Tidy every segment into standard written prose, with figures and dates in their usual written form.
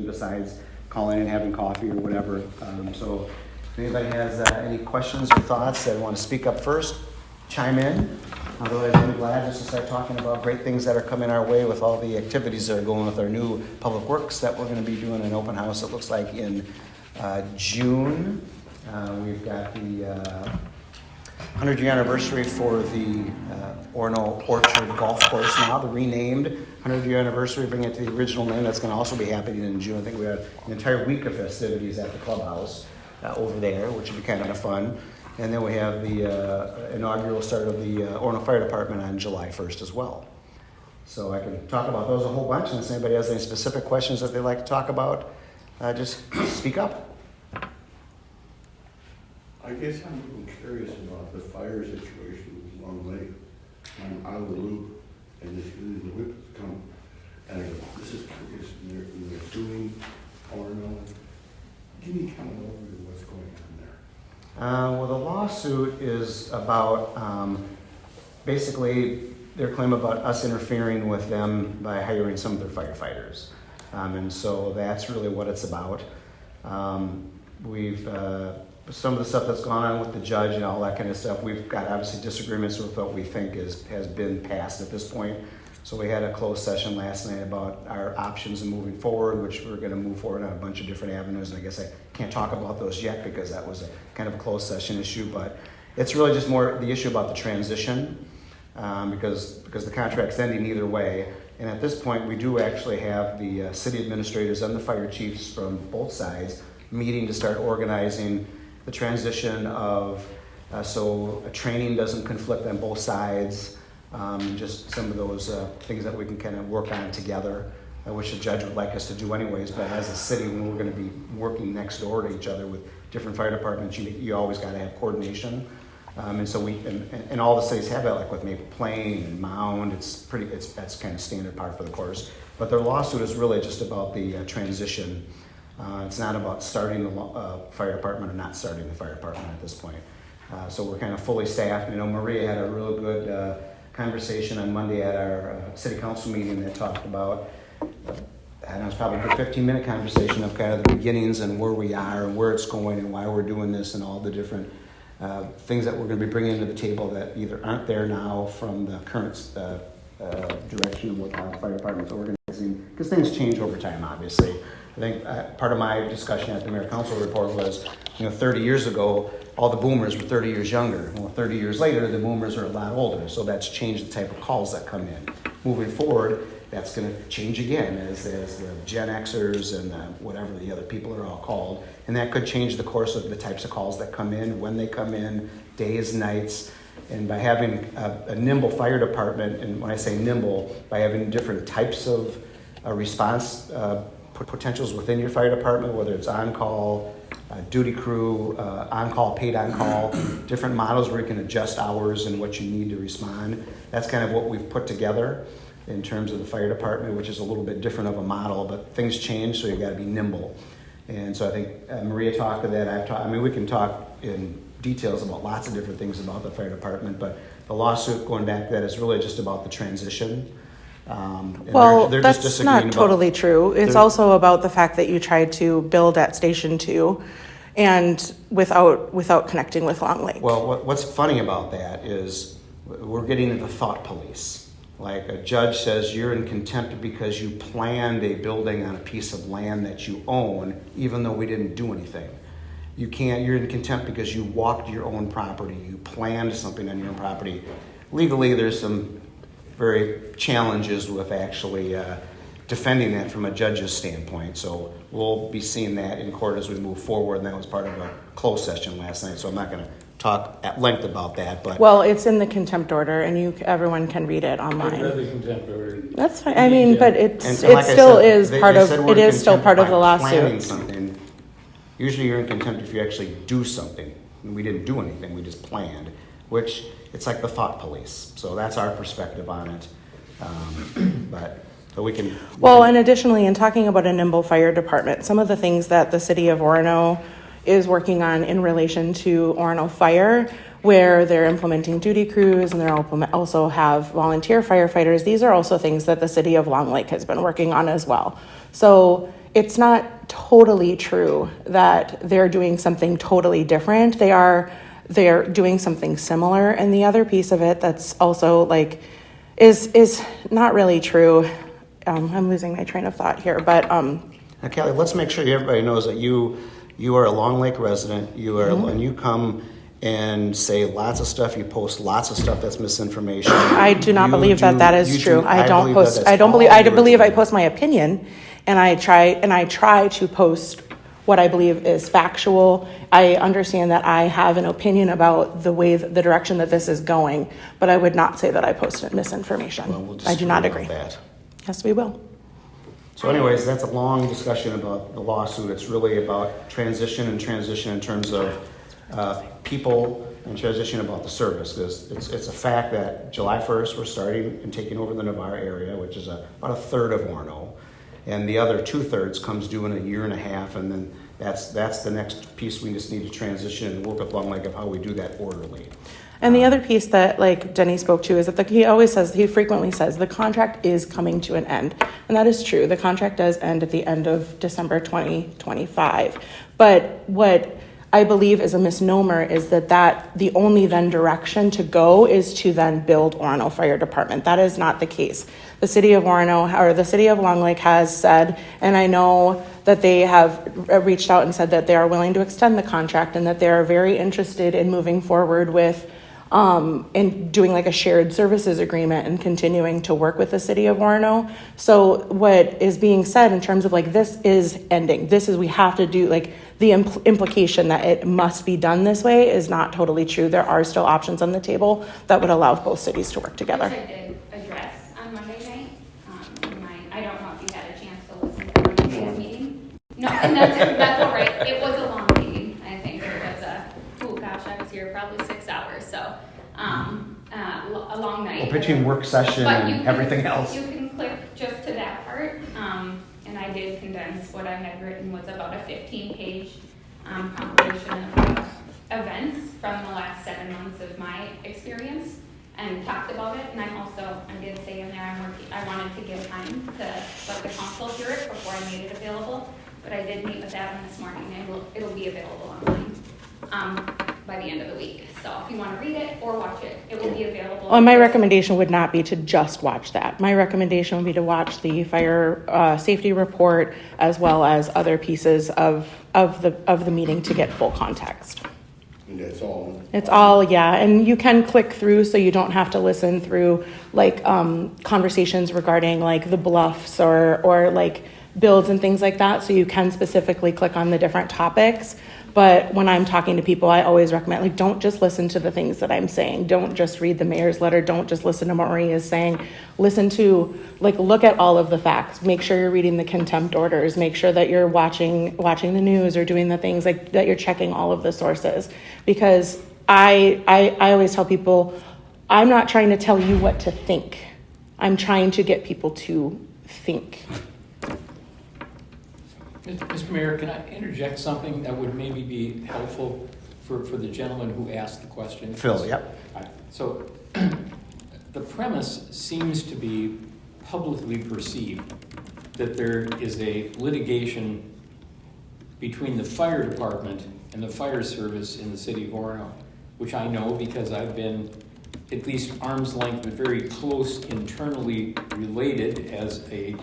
besides calling and having coffee or whatever. So if anybody has any questions or thoughts that want to speak up first, chime in. Otherwise, I'm glad just to start talking about great things that are coming our way with all the activities that are going with our new public works that we're going to be doing an open house, it looks like, in June. We've got the 100-year anniversary for the Orono Orchard Golf Course now, the renamed 100-year anniversary, bring it to the original name. That's going to also be happening in June. I think we have an entire week of festivities at the clubhouse over there, which will be kind of fun. And then we have the inaugural start of the Orono Fire Department on July 1st as well. So I can talk about those a whole bunch, and if anybody has any specific questions that they'd like to talk about, just speak up. I guess I'm a little curious about the fire situation with Long Lake. I'm out of the loop, and the whip has come, and I go, this is curious, and they're suing Orono. Give me kind of an overview of what's going on there. Well, the lawsuit is about basically their claim about us interfering with them by hiring some of their firefighters. And so that's really what it's about. We've some of the stuff that's gone on with the judge and all that kind of stuff, we've got obviously disagreements with what we think has been passed at this point. So we had a closed session last night about our options and moving forward, which we're going to move forward on a bunch of different avenues. And I guess I can't talk about those yet because that was a kind of a closed session issue. But it's really just more the issue about the transition because the contract's ending either way. And at this point, we do actually have the city administrators and the fire chiefs from both sides meeting to start organizing the transition of so a training doesn't conflict on both sides. Just some of those things that we can kind of work on together, which the judge would like us to do anyways. But as a city, when we're going to be working next door to each other with different fire departments, you always got to have coordination. And so and all the cities have that, like with Maple Plain and Mound. That's kind of standard part for the course. But their lawsuit is really just about the transition. It's not about starting the fire department or not starting the fire department at this point. So we're kind of fully staffed. You know, Maria had a real good conversation on Monday at our city council meeting that talked about, and it was probably a 15-minute conversation of kind of the beginnings and where we are and where it's going and why we're doing this and all the different things that we're going to be bringing to the table that either aren't there now from the current direction of what the fire department's organizing, because things change over time, obviously. I think part of my discussion at the mayor council report was, 30 years ago, all the boomers were 30 years younger. Well, 30 years later, the boomers are a lot older, so that's changed the type of calls that come in. Moving forward, that's going to change again as the Gen Xers and whatever the other people are all called, and that could change the course of the types of calls that come in, when they come in, days, nights, and by having a nimble fire department, and when I say nimble, by having different types of response potentials within your fire department, whether it's on-call, duty crew, on-call, paid on-call, different models where you can adjust hours and what you need to respond. That's kind of what we've put together in terms of the fire department, which is a little bit different of a model, but things change, so you got to be nimble. And so I think Maria talked to that. We can talk in details about lots of different things about the fire department, but the lawsuit, going back to that, is really just about the transition. Well, that's not totally true. It's also about the fact that you tried to build at Station 2 and without connecting with Long Lake. Well, what's funny about that is we're getting into thought police. Like a judge says you're in contempt because you planned a building on a piece of land that you own, even though we didn't do anything. You're in contempt because you walked your own property, you planned something on your own property. Legally, there's some very challenges with actually defending that from a judge's standpoint. So we'll be seeing that in court as we move forward, and that was part of a closed session last night, so I'm not going to talk at length about that. But well, it's in the contempt order, and everyone can read it online. That's fine. But it still is part of the lawsuit. Something. Usually you're in contempt if you actually do something. We didn't do anything, we just planned, which it's like the thought police. So that's our perspective on it. And additionally, in talking about a nimble fire department, some of the things that the city of Orono is working on in relation to Orono Fire, where they're implementing duty crews and they're also have volunteer firefighters, these are also things that the city of Long Lake has been working on as well. So it's not totally true that they're doing something totally different. They're doing something similar. And the other piece of it that's also like is not really true. I'm losing my train of thought here, but Now, Kelly, let's make sure everybody knows that you are a Long Lake resident. You are, and you come and say lots of stuff. You post lots of stuff that's misinformation. I do not believe that is true. I don't post. I believe I post my opinion, and I try to post what I believe is factual. I understand that I have an opinion about the direction that this is going, but I would not say that I posted misinformation. Well, we'll I do not disagree agree. about that. Yes, we will. So anyways, that's a long discussion about the lawsuit. It's really about transition in terms of people and transition about the service. Because it's a fact that July 1st, we're starting and taking over the Navarre area, which is about a third of Orono. And the other 2/3 comes due in a year and a half. And then that's the next piece we just need to transition and work with Long Lake of how we do that orderly. And the other piece that like Denny spoke to is that he frequently says the contract is coming to an end. And that is true. The contract does end at the end of December 2025. But what I believe is a misnomer is that the only then direction to go is to then build Orono Fire Department. That is not the case. The city of Orono or the city of Long Lake has said, and I know that they have reached out and said that they are willing to extend the contract and that they are very interested in moving forward with and doing like a shared services agreement and continuing to work with the city of Orono. So what is being said in terms of like, this is ending. We have to do like the implication that it must be done this way is not totally true. There are still options on the table that would allow both cities to work together. Which I did address on Monday night. I don't know if you had a chance to listen to Monday's meeting. No, and that's all right. It was a long meeting. I think it was I was here probably 6 hours. So a long night. Well, between work session But and everything else. You can click just to that part. And I did condense what I had written was about a 15-page compilation of events from the last 7 months of my experience and talked about it. And I did say in there I wanted to give time to let the council hear it before I made it available. But I did meet with Adam this morning and it'll be available online by the end of the week. So if you want to read it or watch it, it will be available. Well, my recommendation would not be to just watch that. My recommendation would be to watch the fire safety report as well as other pieces of the meeting to get full context. And that's all. It's all, yeah, and you can click through so you don't have to listen through like conversations regarding like the bluffs or like builds and things like that. So you can specifically click on the different topics. But when I'm talking to people, I always recommend, like, don't just listen to the things that I'm saying. Don't just read the mayor's letter. Don't just listen to what Maria is saying. Listen to, like, look at all of the facts. Make sure you're reading the contempt orders. Make sure that you're watching the news or doing the things like that. You're checking all of the sources. Because I always tell people, I'm not trying to tell you what to think. I'm trying to get people to think. Mr. Mayor, can I interject something that would maybe be helpful for the gentleman who asked the question? Phil, yep. So the premise seems to be publicly perceived that there is a litigation between the fire department and the fire service in the city of Orono, which I know because I've been at least arm's length but very close internally related as a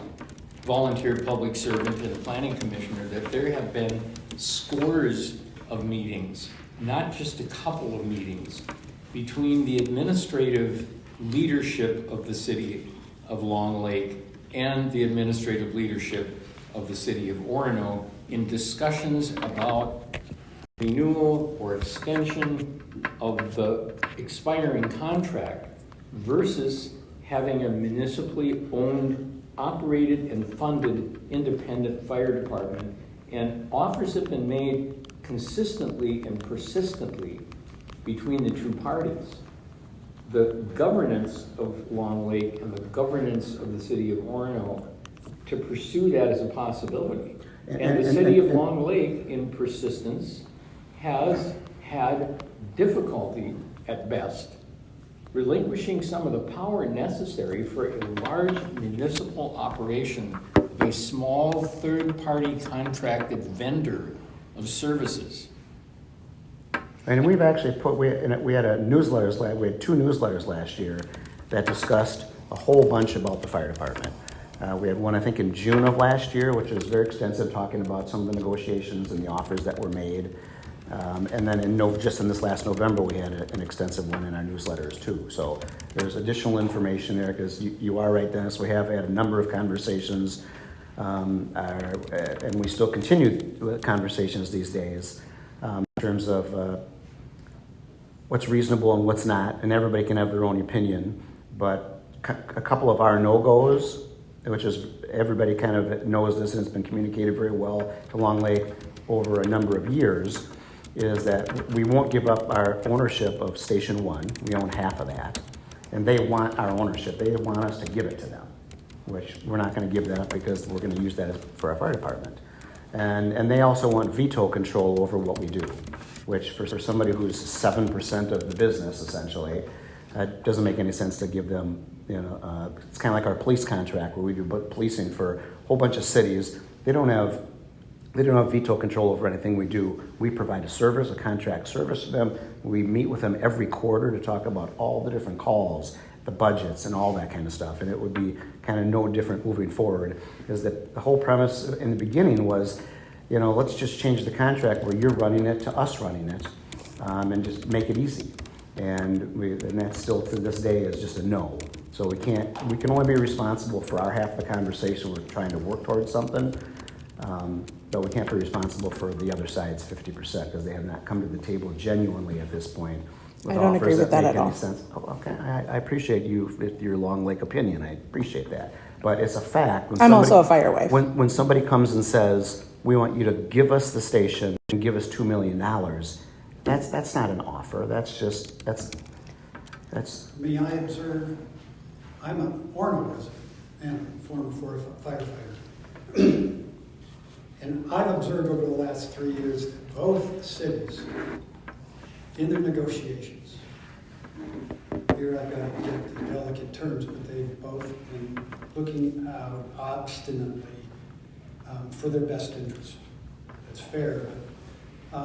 volunteer public servant and a planning commissioner, that there have been scores of meetings, not just a couple of meetings, between the administrative leadership of the city of Long Lake and the administrative leadership of the city of Orono in discussions about renewal or extension of the expiring contract versus having a municipally owned, operated and funded independent fire department, and offers have been made consistently and persistently between the two parties. The governance of Long Lake and the governance of the city of Orono to pursue that as a possibility. And the city of Long Lake, in persistence, has had difficulty at best relinquishing some of the power necessary for a large municipal operation of a small third-party contracted vendor of services. And we've actually we had we had 2 newsletters last year that discussed a whole bunch about the fire department. We had one, I think, in June of last year, which was very extensive, talking about some of the negotiations and the offers that were made. And then just in this last November, we had an extensive one in our newsletters too. So there's additional information there, because you are right, Dennis. We have had a number of conversations, and we still continue conversations these days in terms of what's reasonable and what's not, and everybody can have their own opinion. But a couple of our no-goes, which is everybody kind of knows this and it's been communicated very well to Long Lake over a number of years, is that we won't give up our ownership of Station 1. We own half of that. And they want our ownership. They want us to give it to them, which we're not going to give that up because we're going to use that for our fire department. And they also want veto control over what we do, which for somebody who's 7% of the business, essentially, doesn't make any sense to give them, it's kind of like our police contract where we do policing for a whole bunch of cities. They don't have veto control over anything we do. We provide a contract service to them. We meet with them every quarter to talk about all the different calls, the budgets, and all that kind of stuff. And it would be kind of no different moving forward, is that the whole premise in the beginning was, let's just change the contract where you're running it to us running it, and just make it easy. And that still to this day is just a no. So we can only be responsible for our half of the conversation. We're trying to work towards something. But we can't be responsible for the other side's 50%, because they have not come to the table genuinely at this point. I don't agree with that at all. Oh, okay, I appreciate your Long Lake opinion. I appreciate that. But it's a fact. I'm also a fire wife. When somebody comes and says, we want you to give us the station and give us $2 million, that's not an offer. That's. May I observe, I'm an Orono resident and a former firefighter. And I've observed over the last 3 years that both cities, in their negotiations, here I've got to get the delicate terms, but they've both been looking out obstinately for their best interest. That's fair, but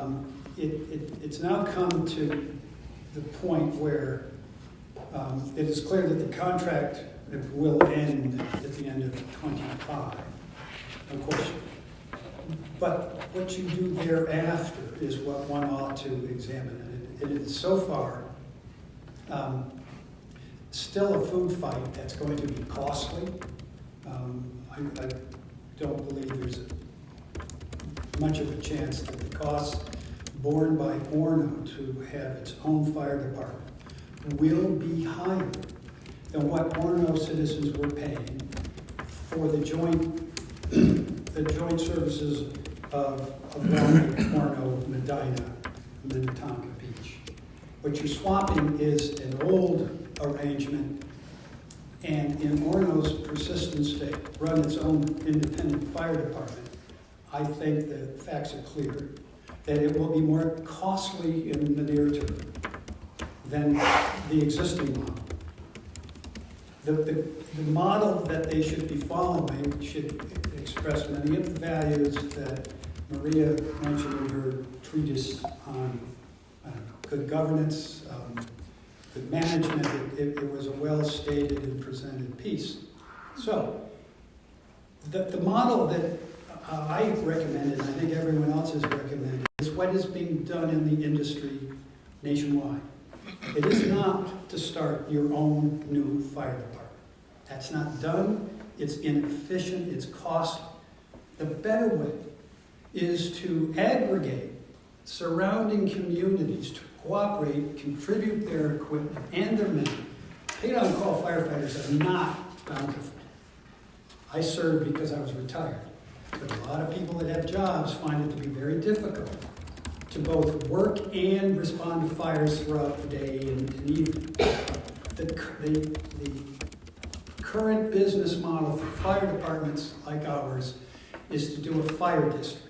it's now come to the point where it is clear that the contract will end at the end of 25, no question. But what you do thereafter is what one ought to examine. And it is so far still a food fight that's going to be costly. I don't believe there's much of a chance that the costs borne by Orono to have its own fire department will be higher than what Orono citizens were paying for the joint services of Orono, Medina, Minnetonka Beach. What you're swapping is an old arrangement, and in Orono's persistence to run its own independent fire department, I think the facts are clear that it will be more costly in the near term than the existing model. The model that they should be following should express many of the values that Maria mentioned in her treatise on good governance, good management. It was a well-stated and presented piece. So, the model that I recommended, and I think everyone else has recommended, is what is being done in the industry nationwide. It is not to start your own new fire department. That's not done. It's inefficient. It's costly. The better way is to aggregate surrounding communities to cooperate, contribute their equipment and their men. Paid-on-call firefighters are not bountiful. I served because I was retired. But a lot of people that have jobs find it to be very difficult to both work and respond to fires throughout the day and evening. The current business model for fire departments like ours is to do a fire district.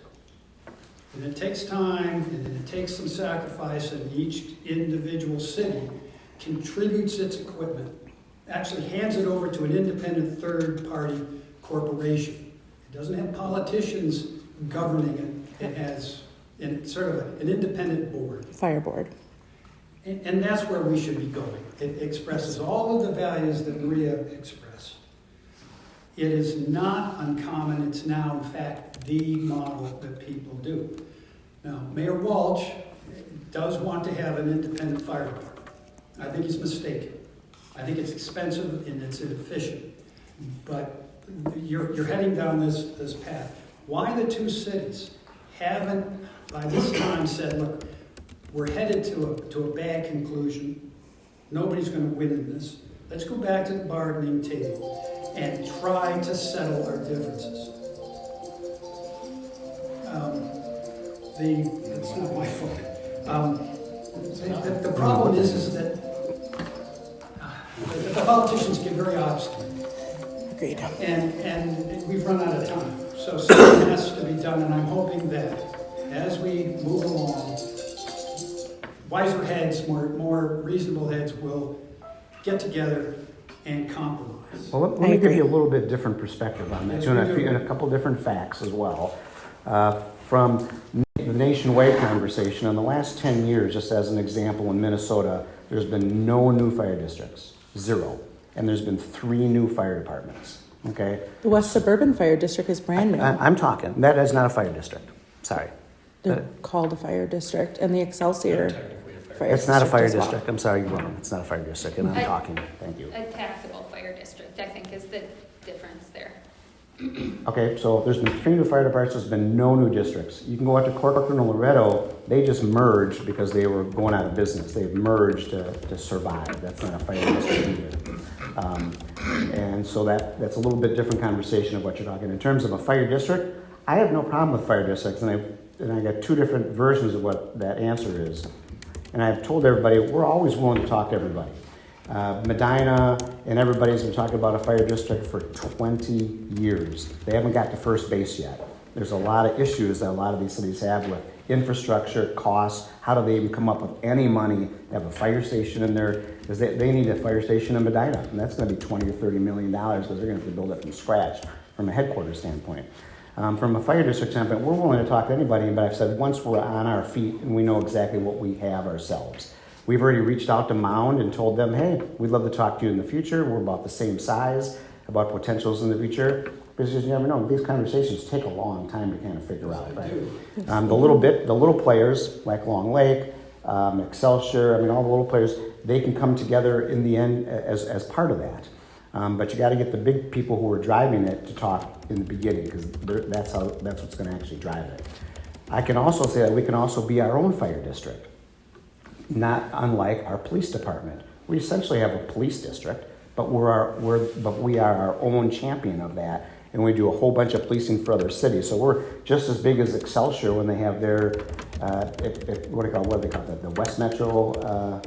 And it takes time, and it takes some sacrifice, and each individual city contributes its equipment, actually hands it over to an independent third-party corporation. doesn't have politicians governing it. It has sort of an independent board. Fire board. And that's where we should be going. It expresses all of the values that Maria expressed. It is not uncommon. It's now, in fact, the model that people do. Now, Mayor Walsh does want to have an independent fire department. I think he's mistaken. I think it's expensive and it's inefficient. But you're heading down this path. Why the two cities haven't, by this time, said, look, we're headed to a bad conclusion. Nobody's going to win in this. Let's go back to the bargaining table and try to settle our differences. It's not my fault. The problem is that the politicians get very obstinate. Agreed. And we've run out of time. So something has to be done, and I'm hoping that as we move along, wiser heads, more reasonable heads will get together and compromise. Well, let me give you a little bit different perspective on that, too, and a couple different facts as well. From the nationwide conversation, in the last 10 years, just as an example, in Minnesota, there's been no new fire districts, 0. And there's been 3 new fire departments, okay? The West Suburban Fire District is brand new. I'm talking, that is not a fire district, sorry. They're called a fire district, and the Excelsior Fire It's not a fire as well. district, I'm sorry, you're wrong, it's not a fire district, and I'm talking, thank you. A taxable fire district, I think, is the difference there. Okay, so there's been 3 new fire departments, there's been no new districts. You can go out to Corcoran and Loretto, they just merged because they were going out of business. They've merged to survive. That's not a fire district either. And so that's a little bit different conversation of what you're talking. In terms of a fire district, I have no problem with fire districts, and I got 2 different versions of what that answer is. And I've told everybody, we're always willing to talk to everybody. Medina and everybody's been talking about a fire district for 20 years. They haven't got to first base yet. There's a lot of issues that a lot of these cities have with infrastructure, costs. How do they even come up with any money to have a fire station in there? Because they need a fire station in Medina, and that's going to be $20 or $30 million because they're going to have to build it from scratch from a headquarters standpoint. From a fire district standpoint, we're willing to talk to anybody, but I've said once we're on our feet and we know exactly what we have ourselves. We've already reached out to Mound and told them, hey, we'd love to talk to you in the future. We're about the same size, about potentials in the future. Because you never know, these conversations take a long time to kind of figure out, right? The little players like Long Lake, Excelsior, all the little players, they can come together in the end as part of that. But you got to get the big people who are driving it to talk in the beginning, because that's what's going to actually drive it. I can also say that we can also be our own fire district. Not unlike our police department. We essentially have a police district, but we are our own champion of that, and we do a whole bunch of policing for other cities. So we're just as big as Excelsior when they have their what do they call that? The West Metro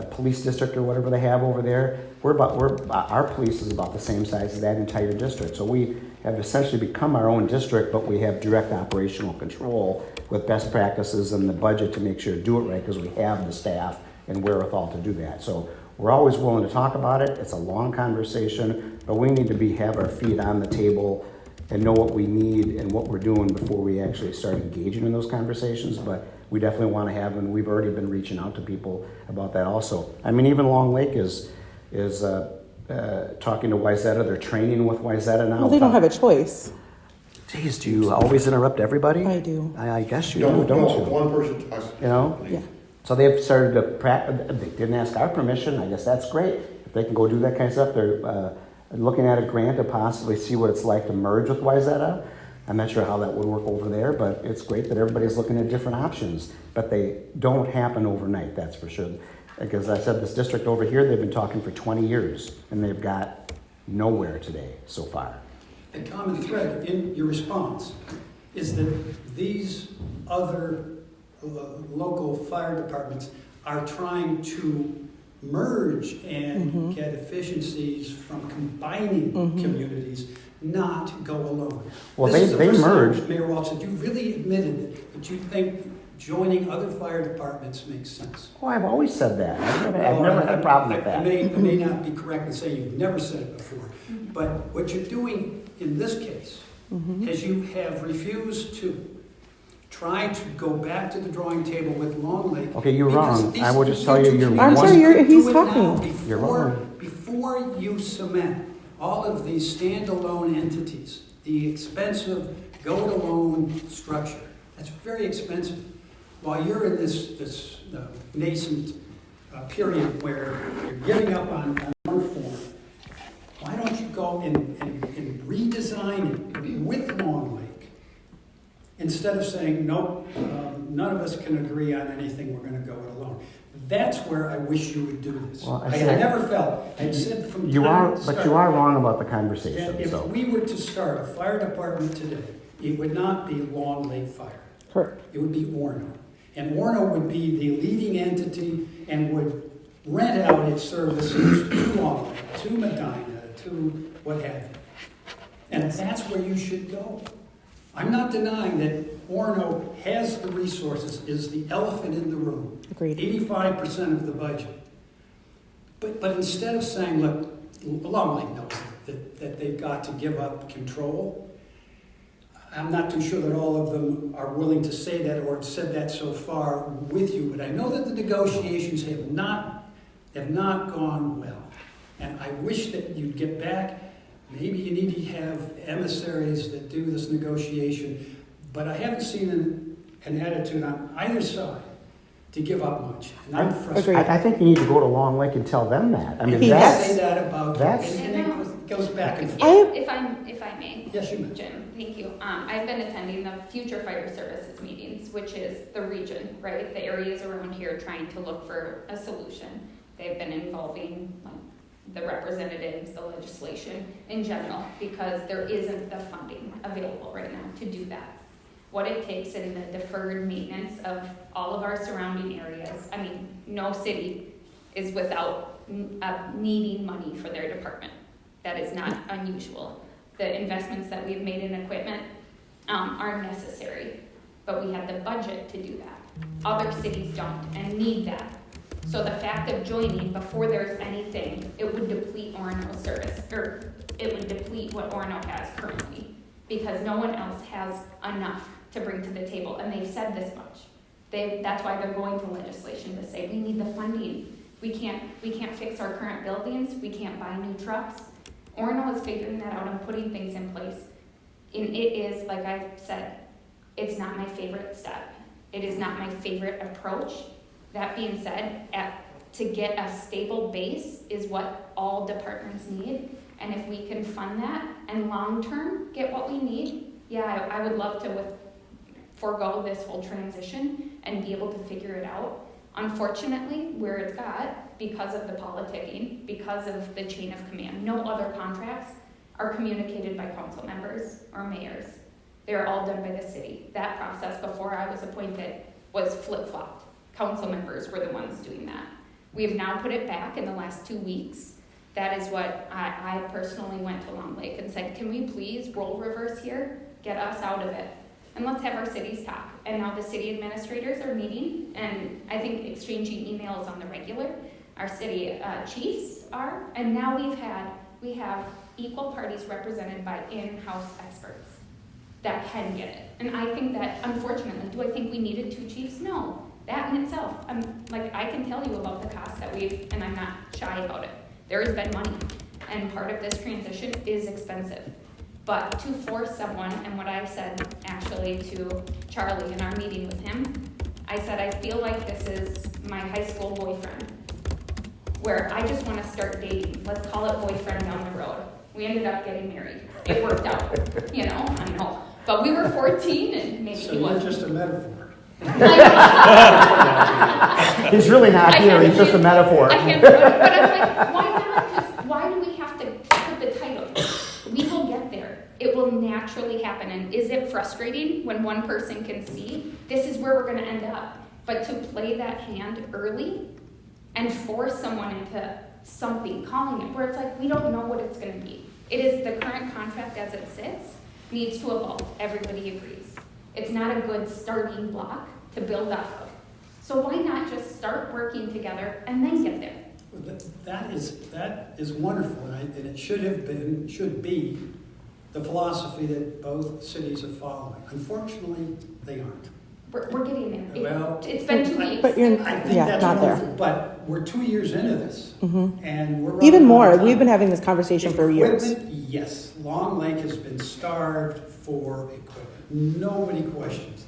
police district or whatever they have over there. Our police is about the same size as that entire district. So we have essentially become our own district, but we have direct operational control with best practices and the budget to make sure to do it right, because we have the staff and wherewithal to do that. So we're always willing to talk about it. It's a long conversation, but we need to have our feet on the table and know what we need and what we're doing before we actually start engaging in those conversations. But we definitely want to have, and we've already been reaching out to people about that also. Even Long Lake is talking to Wayzata. They're training with Wayzata now. Well, they don't have a choice. Geez, do you always interrupt everybody? I do. I guess you do, don't you? One person talks. Yeah. So they've started to practice. They didn't ask our permission. I guess that's great. If they can go do that kind of stuff, they're looking at a grant to possibly see what it's like to merge with Wayzata. I'm not sure how that would work over there, but it's great that everybody's looking at different options. But they don't happen overnight, that's for sure. Because I said, this district over here, they've been talking for 20 years, and they've got nowhere today so far. A common thread in your response is that these other local fire departments are trying to merge and get efficiencies from combining communities, not go alone. Well, This is the they first time, merged. Mayor Walsh, that you really admitted that you think joining other fire departments makes sense. Oh, I've always said that. I've never had a problem with that. I may not be correct in saying you've never said it before, but what you're doing in this case as you have refused to try to go back to the drawing table with Long Lake. Okay, you're because wrong. these- I will just tell you, you're I'm one. sorry, you're- he's Do it now talking. You're wrong. Before you cement all of these standalone entities, the expensive go-it-alone structure, that's very expensive. While you're in this nascent period where you're giving up on one form, why don't you go and redesign it with Long Lake? Instead of saying, nope, none of us can agree on anything, we're gonna go it alone. That's where I wish you would do this. Well, I never felt, I said from You time are, to but start, you are wrong about the that conversation, if so. we were to start a fire department today, it would not be Long Lake Fire. Correct. It would be Orono. And Orono would be the leading entity and would rent out its services to Long Lake, to Medina, to what have you. And that's where you should go. I'm not denying that Orono has the resources, is the elephant in the room. Agreed. 85% of the budget. But instead of saying, look, Long Lake knows that they've got to give up control. I'm not too sure that all of them are willing to say that or have said that so far with you, but I know that the negotiations have not gone well. And I wish that you'd get back. Maybe you need to have emissaries that do this negotiation, but I haven't seen an attitude on either side to give up much. And I'm frustrated. I think you need to go to Long Lake and tell them that. I mean, He that's, Say that about you, that's- and it goes back and forth. If I may. Yes, you may. Jim, thank you. I've been attending the Future Fire Services meetings, which is the region, right? The areas around here trying to look for a solution. They've been involving the representatives, the legislation in general, because there isn't the funding available right now to do that. What it takes in the deferred maintenance of all of our surrounding areas. I mean, no city is without needing money for their department. That is not unusual. The investments that we've made in equipment are necessary, but we have the budget to do that. Other cities don't and need that. So the fact of joining before there's anything, it would deplete Orono's service, or it would deplete what Orono has currently, because no one else has enough to bring to the table, and they've said this much. That's why they're going to legislation to say we need the funding. We can't fix our current buildings. We can't buy new trucks. Orono is figuring that out and putting things in place. And it is, like I said, it's not my favorite step. It is not my favorite approach. That being said, to get a stable base is what all departments need. And if we can fund that and long-term get what we need, yeah, I would love to forego this whole transition and be able to figure it out. Unfortunately, where it's got, because of the politicking, because of the chain of command, no other contracts are communicated by council members or mayors. They're all done by the city. That process before I was appointed was flip-flopped. Council members were the ones doing that. We have now put it back in the last 2 weeks. That is what I personally went to Long Lake and said, can we please role reverse here, get us out of it, and let's have our cities talk. And now the city administrators are meeting, and I think exchanging emails on the regular. Our city chiefs are, and now we have equal parties represented by in-house experts that can get it. And I think that, unfortunately, do I think we needed 2 chiefs? No. That in itself, I can tell you about the costs that and I'm not shy about it. There has been money, and part of this transition is expensive. But to force someone, and what I said actually to Charlie in our meeting with him, I said, I feel like this is my high school boyfriend, where I just want to start dating. Let's call it boyfriend down the road. We ended up getting married. It worked out, I know. But we were 14, and maybe So he you're wasn't. just a metaphor. he's really not here, he's just a metaphor. I can't do it, but I'm like, why do we have to put the title? We will get there. It will naturally happen. And is it frustrating when one person can see this is where we're going to end up? But to play that hand early and force someone into something, calling it, where it's like, we don't know what it's going to be. It is the current contract as it sits, needs to evolve. Everybody agrees. It's not a good starting block to build off of. So why not just start working together and then get there? That is wonderful, and it should be the philosophy that both cities are following. Unfortunately, they aren't. We're getting it. Well, It's been 2 weeks. But you're, I think yeah, that's not there. wonderful, but we're 2 years into this, and we're Even running more. out of We've time. been having this conversation for years. Equipment, yes. Long Lake has been starved for equipment. Nobody questions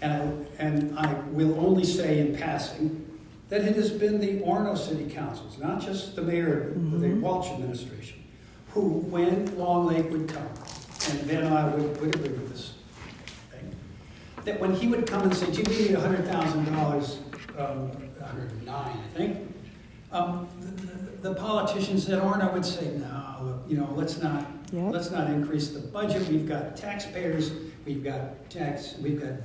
that. And I will only say in passing that it has been the Orono City Councils, not just the mayor, the Walsh administration, who, when Long Lake would come, and then I would agree with this thing, that when he would come and say, gee, we need $100,000, 109, I think, the politicians at Orono would say, no, look, let's not increase the budget. We've got taxpayers, we've got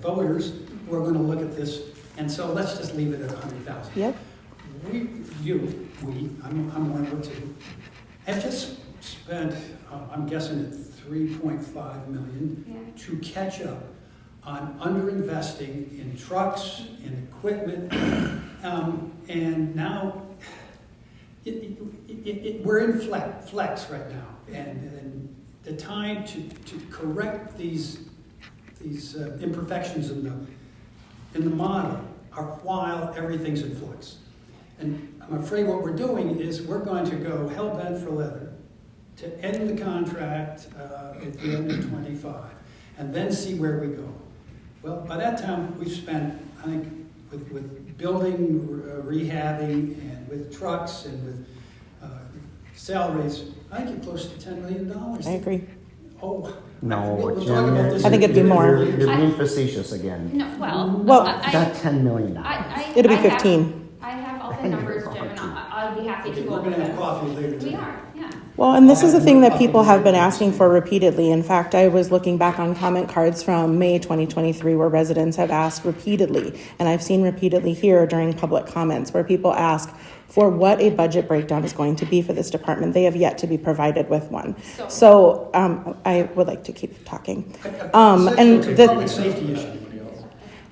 voters who are going to look at this, and so let's just leave it at 100,000. Yep. I'm one of the two, have just spent, I'm guessing at $3.5 million to catch up on underinvesting in trucks, in equipment, and now we're in flex right now, and the time to correct these imperfections in the model are while everything's in flux. And I'm afraid what we're doing is we're going to go hell-bent for leather to end the contract at the end of 25, and then see where we go. Well, by that time, we've spent, I think, with building, rehabbing, and with trucks, and with salaries, I think you're close to $10 million. I agree. Oh, No, we'll Jim, talk about this I think it'd be in- more. You're being facetious again. No, Well, Not $10 million. It'll be I have- 15. I have all the numbers, Jim, and I'll be happy to Okay, go we're over going to have them. coffee later We today. are, yeah. Well, and this is a thing that people have been asking for repeatedly. In fact, I was looking back on comment cards from May 2023 where residents have asked repeatedly, and I've seen repeatedly here during public comments where people ask for what a budget breakdown is going to be for this department. They have yet to be provided with one. So I would like to keep talking. And It's a the, public safety issue.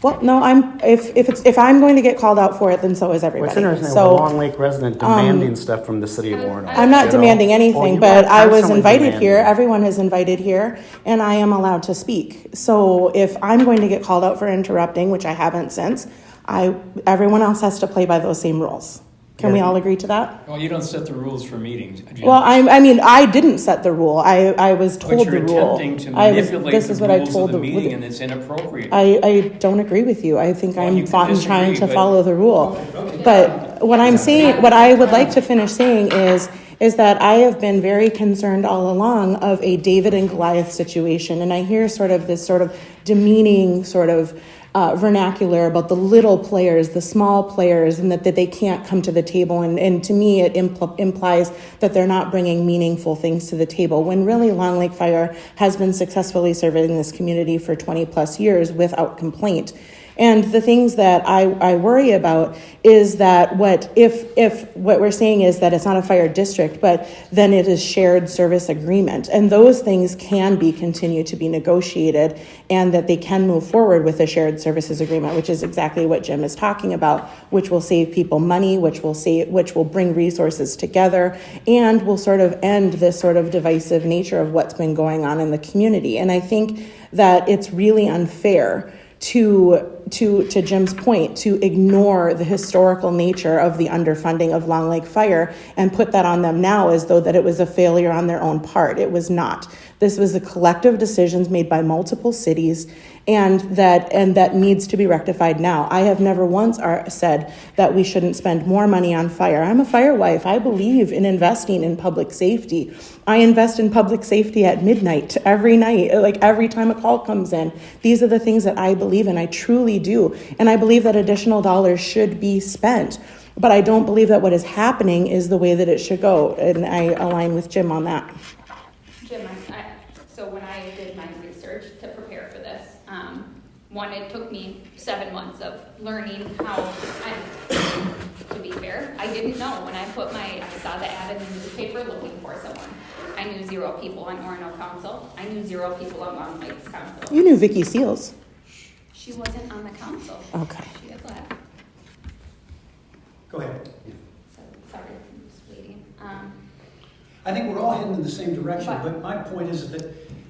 well, no, if I'm going to get called out for it, then so is everybody. What's interesting, So, a Long Lake resident demanding stuff from the city of Orono. I'm not You know? demanding Oh, anything, you but are I was constantly invited demanding. here. Everyone is invited here, and I am allowed to speak. So if I'm going to get called out for interrupting, which I haven't since, everyone else has to play by those same rules. Can we all agree to that? Well, you don't set the rules for meetings, Jim. Well, I mean, I didn't set the rule. I was But told you're the rule. attempting to manipulate This the is what I rules told of the the meeting, and it's inappropriate. I don't agree with you. I think Well, I'm you can trying disagree, to but- follow the rule. Okay. But what I'm saying, what I would like to finish saying is that I have been very concerned all along of a David and Goliath situation, and I hear sort of this sort of demeaning sort of vernacular about the little players, the small players, and that they can't come to the table. And to me, it implies that they're not bringing meaningful things to the table, when really Long Lake Fire has been successfully serving this community for 20 plus years without complaint. And the things that I worry about is that if what we're saying is that it's not a fire district, but then it is shared service agreement. And those things can continue to be negotiated, and that they can move forward with a shared services agreement, which is exactly what Jim is talking about, which will save people money, which will bring resources together, and will sort of end this sort of divisive nature of what's been going on in the community. And I think that it's really unfair to Jim's point, to ignore the historical nature of the underfunding of Long Lake Fire and put that on them now as though that it was a failure on their own part. It was not. This was a collective decisions made by multiple cities, and that needs to be rectified now. I have never once said that we shouldn't spend more money on fire. I'm a fire wife. I believe in investing in public safety. I invest in public safety at midnight every night, like every time a call comes in. These are the things that I believe in. I truly do. And I believe that additional dollars should be spent. But I don't believe that what is happening is the way that it should go. And I align with Jim on that. Jim, so when I did my research to prepare for this, one, it took me 7 months of learning how, to be fair, I didn't know when I saw the ad in the newspaper looking for someone. I knew 0 people on Orono Council. I knew 0 people on Long Lake's Council. You knew Vicky Seals. She wasn't on the council. Okay. She had left. Go ahead. So, sorry, I'm just waiting. I think we're all heading in the same direction, But- but my point is that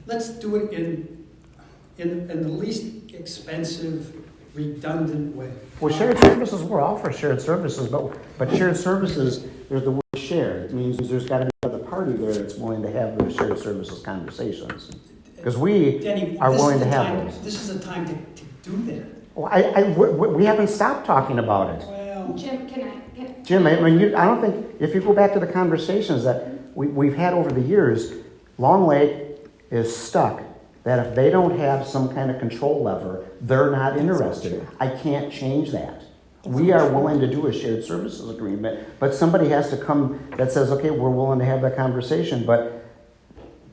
let's do it in the least expensive, redundant way. Well, shared services, we're all for shared services, but shared services, there's the word shared. It means there's got to be another party there that's willing to have those shared services conversations. Because we Denny, are this willing is to the have time- those. This is the time to do that. Well, we haven't stopped talking about it. Well, Jim, Jim, I mean, I don't think, if you go back to the conversations that we've had over the years, Long Lake is stuck that if they don't have some kind of control lever, they're not interested. I can't change that. We are willing to do a shared services agreement, but somebody has to come that says, okay, we're willing to have that conversation, but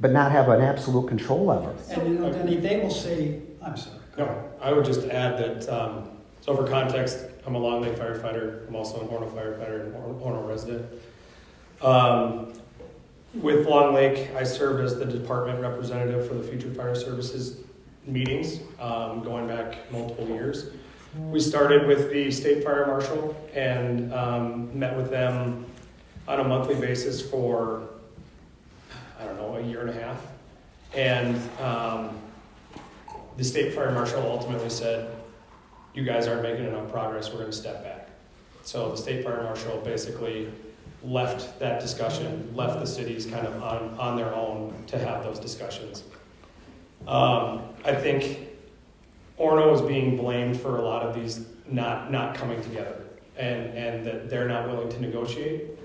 not have an absolute control lever. and Denny, they will say, I'm sorry. No, I would just add that, so for context, I'm a Long Lake firefighter. I'm also an Orono firefighter and Orono resident. With Long Lake, I served as the department representative for the Future Fire Services meetings, going back multiple years. We started with the state fire marshal and met with them on a monthly basis for, I don't know, a year and a half. And the state fire marshal ultimately said, you guys aren't making enough progress, we're going to step back. So the state fire marshal basically left that discussion, left the cities kind of on their own to have those discussions. I think Orono is being blamed for a lot of these not coming together and that they're not willing to negotiate.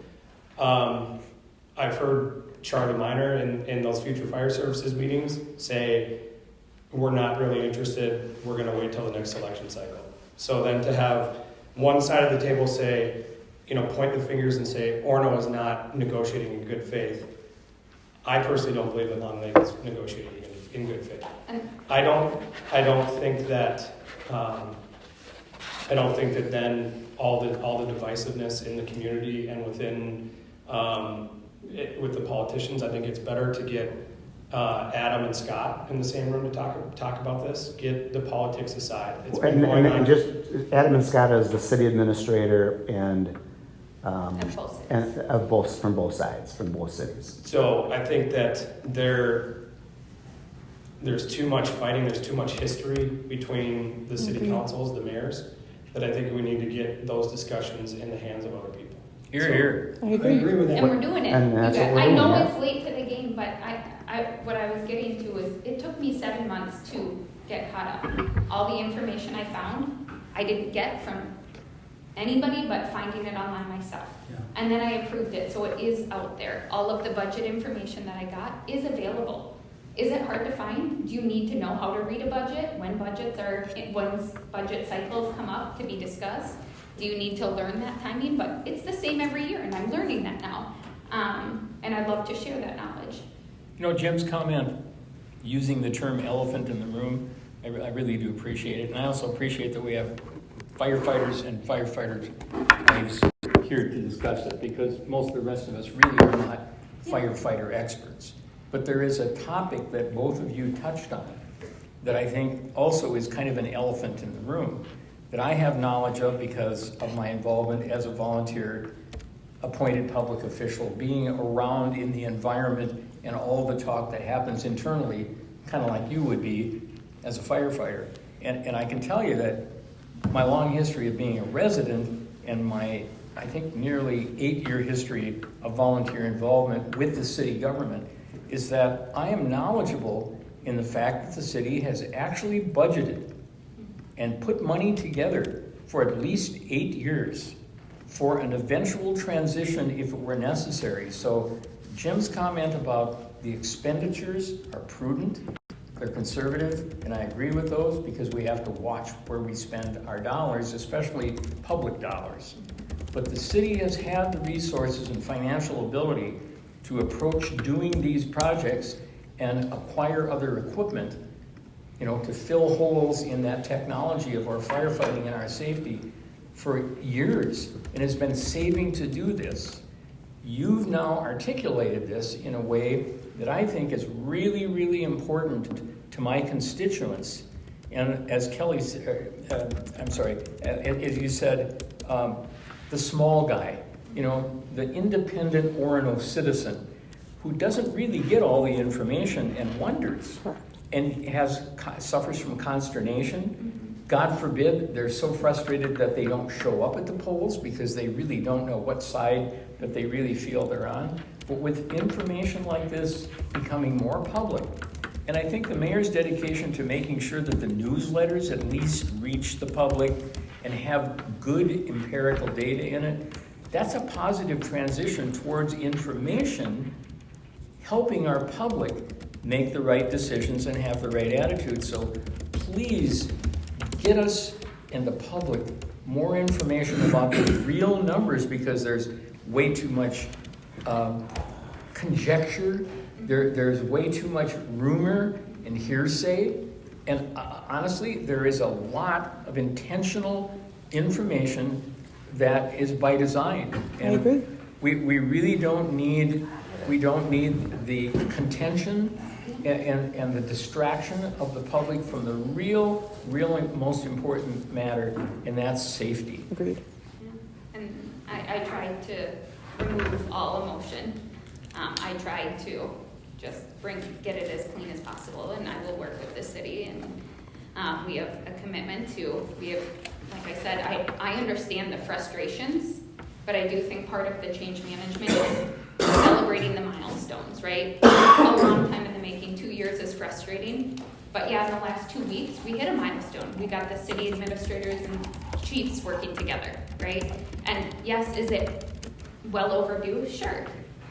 I've heard Charlie Minor in those future fire services meetings say, we're not really interested, we're going to wait till the next election cycle. So then to have one side of the table say, point the fingers and say, Orono is not negotiating in good faith. I personally don't believe that Long Lake is negotiating in good faith. I don't think that then all the divisiveness in the community and within with the politicians, I think it's better to get Adam and Scott in the same room to talk about this. Get the politics aside. It's been going on. And just Adam and Scott as the city administrator and from both sides, from both cities. So I think that there's too much fighting, there's too much history between the city councils, the mayors, that I think we need to get those discussions in the hands of other people. Here. I agree with that. And we're doing it. And that's what we're I doing, know yeah. it's late to the game, but what I was getting to is it took me 7 months to get caught up. All the information I found, I didn't get from anybody but finding it online myself. Yeah. And then I approved it, so it is out there. All of the budget information that I got is available. Is it hard to find? Do you need to know how to read a budget? When budget cycles come up to be discussed? Do you need to learn that timing? But it's the same every year, and I'm learning that now. And I'd love to share that knowledge. Jim's comment using the term elephant in the room, I really do appreciate it. And I also appreciate that we have firefighters and firefighters' wives here to discuss it, because most of the rest of us really are not firefighter experts. But there is a topic that both of you touched on that I think also is kind of an elephant in the room that I have knowledge of because of my involvement as a volunteer appointed public official, being around in the environment and all the talk that happens internally, kind of like you would be as a firefighter. And I can tell you that my long history of being a resident and my, I think, nearly 8-year history of volunteer involvement with the city government is that I am knowledgeable in the fact that the city has actually budgeted and put money together for at least 8 years for an eventual transition if it were necessary. So Jim's comment about the expenditures are prudent, they're conservative, and I agree with those because we have to watch where we spend our dollars, especially public dollars. But the city has had the resources and financial ability to approach doing these projects and acquire other equipment, to fill holes in that technology of our firefighting and our safety for years, and has been saving to do this. You've now articulated this in a way that I think is really, really important to my constituents. And as Kelly said, as you said, the small guy, the independent Orono citizen who doesn't really get all the information and wonders Correct. and suffers from consternation. God forbid they're so frustrated that they don't show up at the polls because they really don't know what side that they really feel they're on. But with information like this becoming more public, and I think the mayor's dedication to making sure that the newsletters at least reach the public and have good empirical data in it, that's a positive transition towards information helping our public make the right decisions and have the right attitude. So please get us and the public more information about the real numbers, because there's way too much conjecture, there's way too much rumor and hearsay, and honestly, there is a lot of intentional information that is by design. And I agree. We really don't need the contention and the distraction of the public from the real most important matter, and that's safety. Agreed. And I tried to remove all emotion. I tried to just get it as clean as possible, and I will work with the city, and we have a commitment like I said, I understand the frustrations, but I do think part of the change management is celebrating the milestones, right? A long time in the making. 2 years is frustrating, but yeah, in the last 2 weeks, we hit a milestone. We got the city administrators and chiefs working together, right? And yes, is it well overdue? Sure.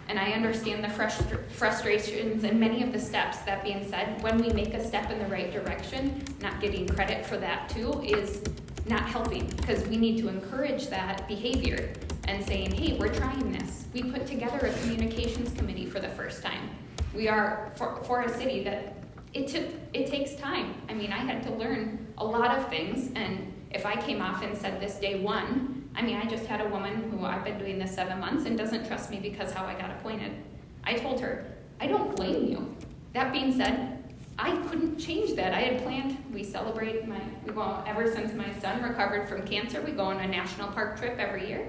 And I understand the frustrations and many of the steps. That being said, when we make a step in the right direction, not getting credit for that too is not helping, because we need to encourage that behavior and saying, hey, we're trying this. We put together a communications committee for the first time. We are, for a city that it takes time. I mean, I had to learn a lot of things, and if I came off and said this day one, I mean, I just had a woman who I've been doing this 7 months and doesn't trust me because how I got appointed. I told her, I don't blame you. That being said, I couldn't change that. I had planned, we celebrate ever since my son recovered from cancer, we go on a national park trip every year,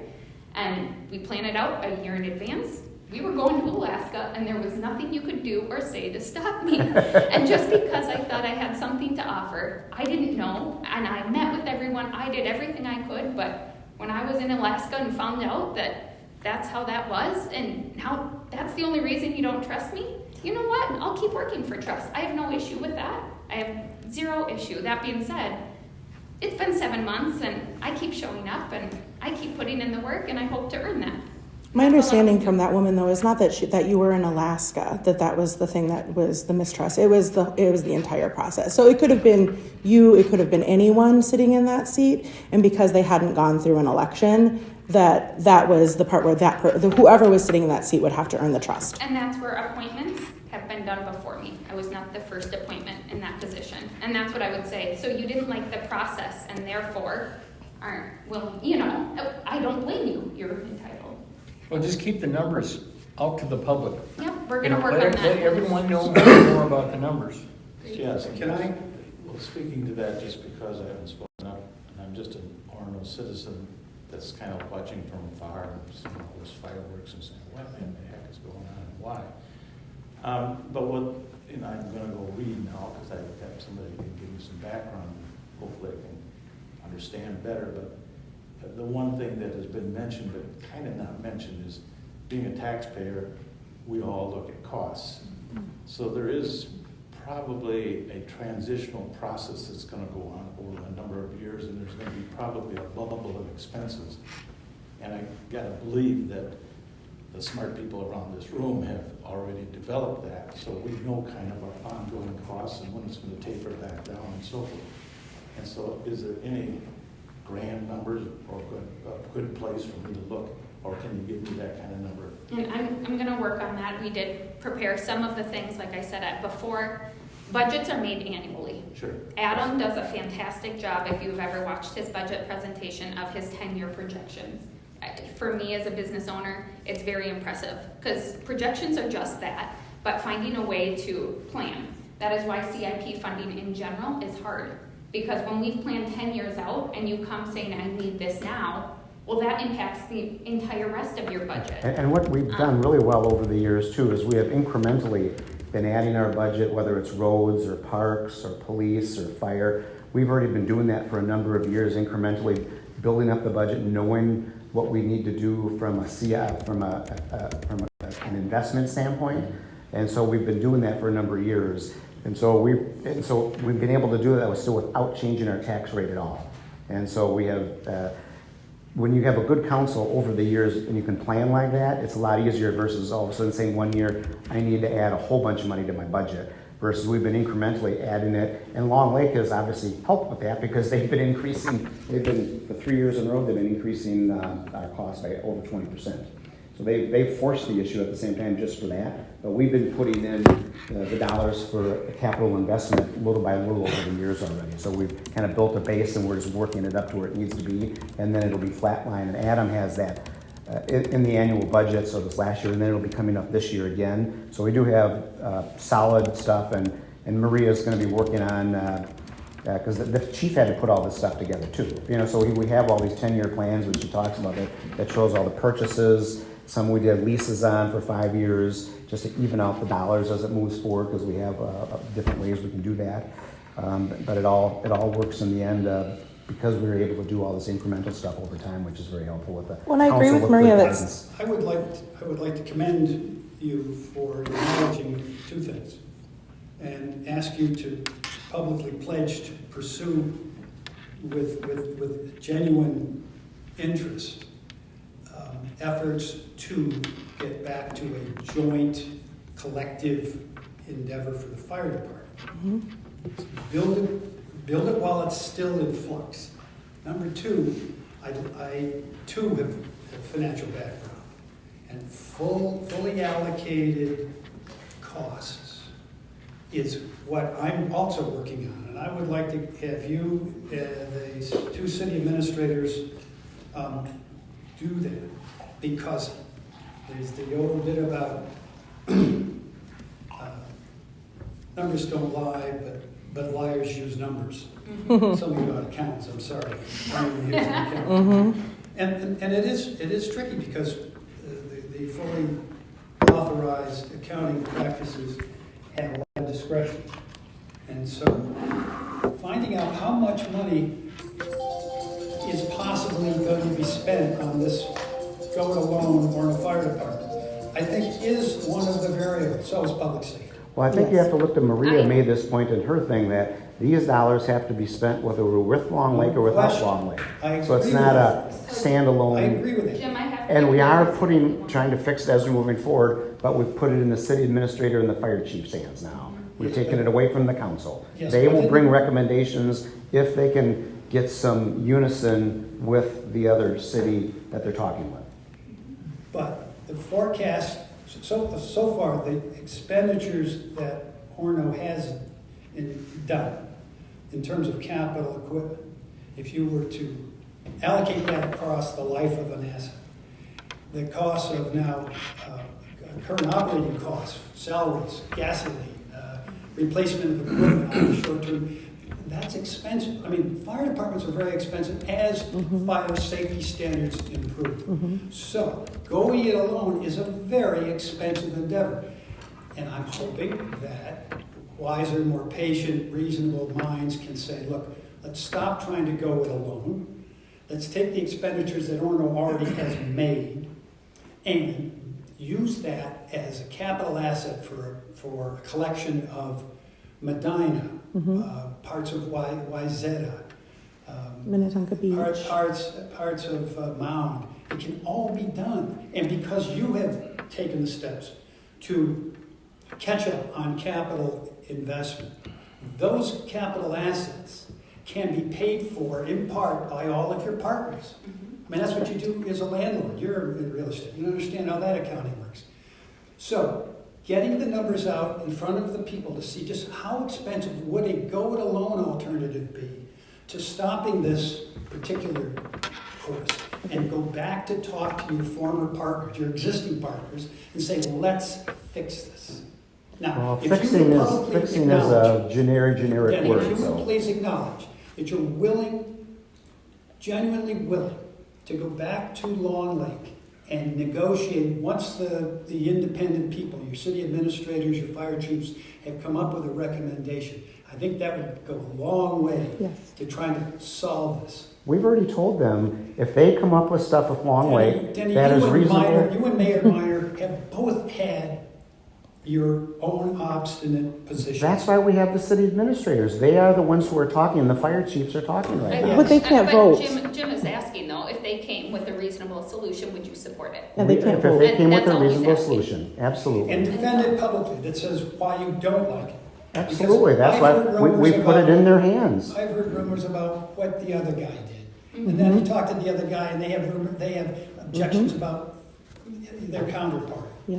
and we plan it out a year in advance. We were going to Alaska, and there was nothing you could do or say to stop me. And just because I thought I had something to offer, I didn't know, and I met with everyone. I did everything I could, but when I was in Alaska and found out that that's how that was, and how that's the only reason you don't trust me, you know what? I'll keep working for trust. I have no issue with that. I have zero issue. That being said, it's been 7 months, and I keep showing up, and I keep putting in the work, and I hope to earn that. My understanding from that woman, though, is not that you were in Alaska, that was the thing that was the mistrust. It was the entire process. So it could have been you, it could have been anyone sitting in that seat, and because they hadn't gone through an election, that was the part where whoever was sitting in that seat would have to earn the trust. And that's where appointments have been done before me. I was not the first appointment in that position, and that's what I would say. So you didn't like the process, and therefore aren't willing. I don't blame you. You're entitled. Well, just keep the numbers out to the public. Yep, we're going to work on Let that. everyone know more about the numbers. Yes, well, speaking to that, just because I haven't spoken up, and I'm just an Orono citizen that's kind of watching from afar and seeing all those fireworks and saying, what in the heck is going on and why? But I'm going to go read now, because I have somebody who can give me some background. Hopefully I can understand better. But the one thing that has been mentioned, but kind of not mentioned, is being a taxpayer, we all look at costs. So there is probably a transitional process that's going to go on over a number of years, and there's going to be probably a bubble of expenses. And I got to believe that the smart people around this room have already developed that, so we know kind of our ongoing costs and when it's going to taper back down and so forth. And so is there any grand numbers or a good place for me to look, or can you give me that kind of number? And I'm going to work on that. We did prepare some of the things, like I said before. Budgets are made annually. Sure. Adam does a fantastic job, if you've ever watched his budget presentation, of his 10-year projections. For me as a business owner, it's very impressive, because projections are just that, but finding a way to plan. That is why CIP funding in general is hard, because when we've planned 10 years out and you come saying, I need this now, well, that impacts the entire rest of your budget. And what we've done really well over the years too is we have incrementally been adding our budget, whether it's roads or parks or police or fire. We've already been doing that for a number of years, incrementally building up the budget, knowing what we need to do from an investment standpoint. And so we've been doing that for a number of years. And so we've been able to do that still without changing our tax rate at all. And so we have, when you have a good council over the years and you can plan like that, it's a lot easier versus all of a sudden saying 1 year, I need to add a whole bunch of money to my budget, versus we've been incrementally adding it. And Long Lake has obviously helped with that because they've been increasing, for 3 years in a row, they've been increasing our cost by over 20%. So they've forced the issue at the same time just for that. But we've been putting in the dollars for capital investment little by little over the years already. So we've kind of built a base and we're just working it up to where it needs to be. And then it'll be flatline. And Adam has that in the annual budget, so this last year, and then it'll be coming up this year again. So we do have solid stuff, and Maria's going to be working on, because the chief had to put all this stuff together too. You know, so we have all these 10-year plans, which she talks about, that shows all the purchases. Some we did leases on for 5 years, just to even out the dollars as it moves forward, because we have different ways we can do that. But it all works in the end. Because we were able to do all this incremental stuff over time, which is very helpful with the Well, and I agree council with Maria good that guidance. I would like to commend you for acknowledging two things and ask you to publicly pledge to pursue with genuine interest efforts to get back to a joint collective endeavor for the fire department. Build it while it's still in flux. Number two, I too have a financial background, and fully allocated costs is what I'm also working on. And I would like to have you, the two city administrators, do that, because there's the old bit about numbers don't lie, but liars use numbers. Something about accounts, I'm sorry. I don't use an account. And it is tricky because the fully authorized accounting practices have a lot of discretion. And so finding out how much money is possibly going to be spent on this go it alone or in a fire department, I think is one of the variables. So is public safety. Well, I think you have to look to Maria made this point in her thing that these dollars have to be spent whether we're with Long Lake or without Long Lake. So it's not a standalone. I agree with that. Jim, I have And we are trying to fix it as we're moving forward, but we've put it in the city administrator and the fire chief's hands now. We've taken it away from the council. Yes, They but will then- bring recommendations if they can get some unison with the other city that they're talking with. But the forecast, so far, the expenditures that Orono has done in terms of capital equipment, if you were to allocate that across the life of an asset, the costs of now current operating costs, salaries, gasoline, replacement of equipment on the short term, that's expensive. I mean, fire departments are very expensive as fire safety standards improve. So going it alone is a very expensive endeavor. And I'm hoping that wiser, more patient, reasonable minds can say, look, let's stop trying to go it alone. Let's take the expenditures that Orono already has made and use that as a capital asset for a collection of Medina, parts of Wyzetta, Minnetonka Beach. parts of Mound. It can all be done. And because you have taken the steps to catch up on capital investment, those capital assets can be paid for in part by all of your partners. I mean, that's what you do as a landlord. You're in real estate. You understand how that accounting works. So, getting the numbers out in front of the people to see just how expensive would a go-it-alone alternative be to stopping this particular course, and go back to talk to your former partners, your existing partners, and say, let's fix this. Now, Well, if you fixing would is publicly a generic Denny, if word. you would So please acknowledge that you're willing, genuinely willing, to go back to Long Lake and negotiate, once the independent people, your city administrators, your fire chiefs, have come up with a recommendation, I think that would go a long way Yes. to trying to solve this. We've already told them, if they come up with stuff with Long Lake, Denny, that is you and reasonable. Mayor Meyer have both had your own obstinate position. That's why we have the city administrators. They are the ones who are talking, the fire chiefs are talking right now. But they can't But vote. Jim is asking though, if they came with a reasonable solution, would you support it? And they can't If vote. they came with That's a all he's reasonable asking. solution, absolutely. And defend it publicly, that says why you don't like it. Absolutely, that's I've why heard we rumors put it about- in their hands. I've heard rumors about what the other guy did. And then you talk to the other guy and they have objections about their counterpart. Yeah.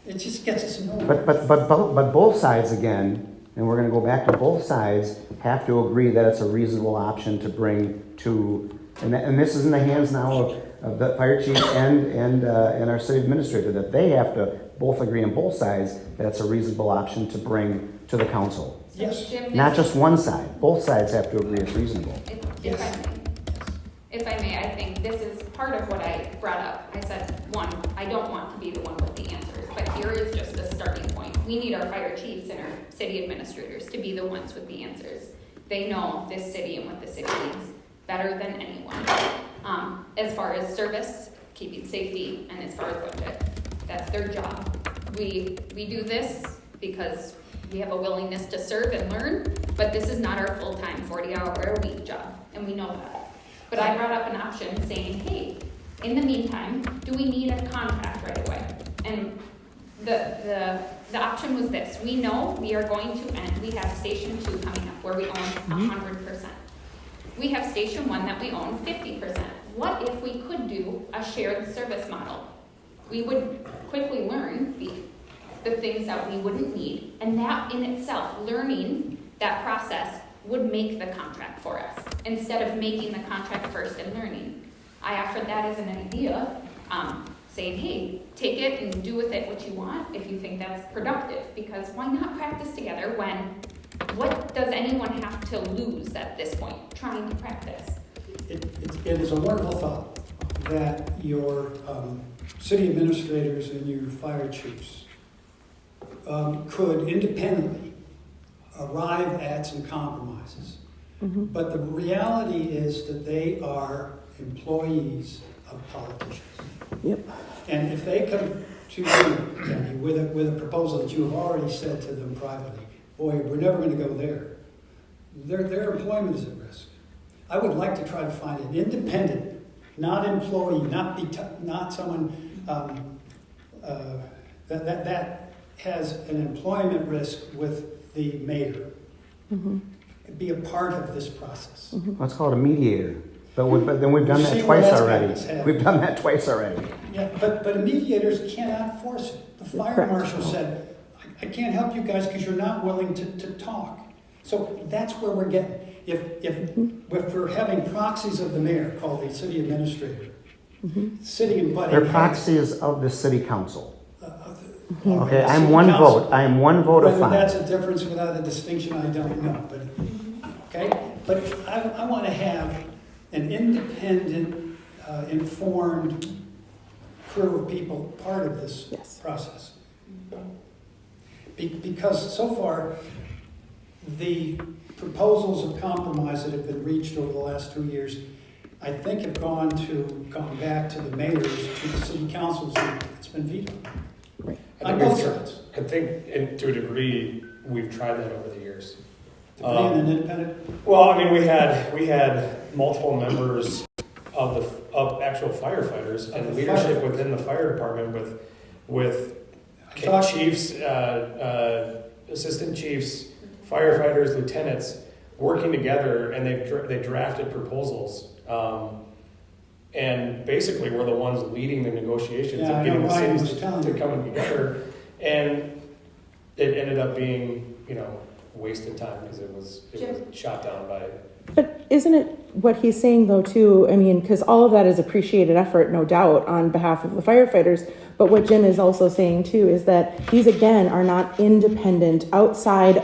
It just gets us nowhere. But both sides again, and we're gonna go back to both sides, have to agree that it's a reasonable option to bring to, and this is in the hands now of the fire chief and our city administrator, that they have to both agree on both sides that it's a reasonable option to bring to the council. Yes. Jim, Not just one side, both sides have to agree it's reasonable. If I may, I think this is part of what I brought up. I said, one, I don't want to be the one with the answers, but here is just a starting point. We need our fire chiefs and our city administrators to be the ones with the answers. They know this city and what the city needs better than anyone. As far as service, keeping safety, and as far as budget, that's their job. We do this because we have a willingness to serve and learn, but this is not our full-time 40-hour-a-week job, and we know that. But I brought up an option saying, hey, in the meantime, do we need a contract right away? And the option was this. We know we are going to end, we have Station 2 coming up where we own 100%. We have Station 1 that we own 50%. What if we could do a shared service model? We would quickly learn the things that we wouldn't need, and that in itself, learning that process would make the contract for us, instead of making the contract first and learning. I offered that as an idea, saying, hey, take it and do with it what you want if you think that's productive, because why not practice together when, what does anyone have to lose at this point, trying to practice? It is a wonderful thought that your city administrators and your fire chiefs could independently arrive at some compromises. But the reality is that they are employees of politicians. Yep. And if they come to you, Danny, with a proposal that you have already said to them privately, boy, we're never going to go there, their employment is at risk. I would like to try to find an independent, not employee, not someone that has an employment risk with the mayor. Be a part of this process. Let's call it a mediator. But then we've done You see that where twice that's already. got us headed. We've done that twice already. Yeah, but mediators cannot force it. The fire Correct. marshal said, I can't help you guys because you're not willing to talk. So that's where we're getting. If we're having proxies of the mayor called the city administrator, city invited. They're proxies of the city council. Okay, the I'm city one council. vote. I am one vote of Whether that's five. a difference without a distinction, I don't know. But okay, but I want to have an independent, informed crew of people part of this Yes. process. Because so far, the proposals of compromise that have been reached over the last 2 years, I think have gone back to the mayors, to the city councils, and it's been vetoed. Right. On both sides. I think, and to a degree, we've tried that over the years. To bring in an independent. Well, I mean, we had multiple members of actual firefighters Of and the leadership firefighters. within the fire department with Talk- chiefs, assistant chiefs, firefighters, lieutenants working together, and they drafted proposals. And basically, we're the ones leading the negotiations Yeah, I of know getting the Ryan was cities telling to me. come together. And it ended up being, wasted time because it was shot down by. But isn't it what he's saying though too? I mean, because all of that is appreciated effort, no doubt, on behalf of the firefighters. But what Jim is also saying too is that these again are not independent, outside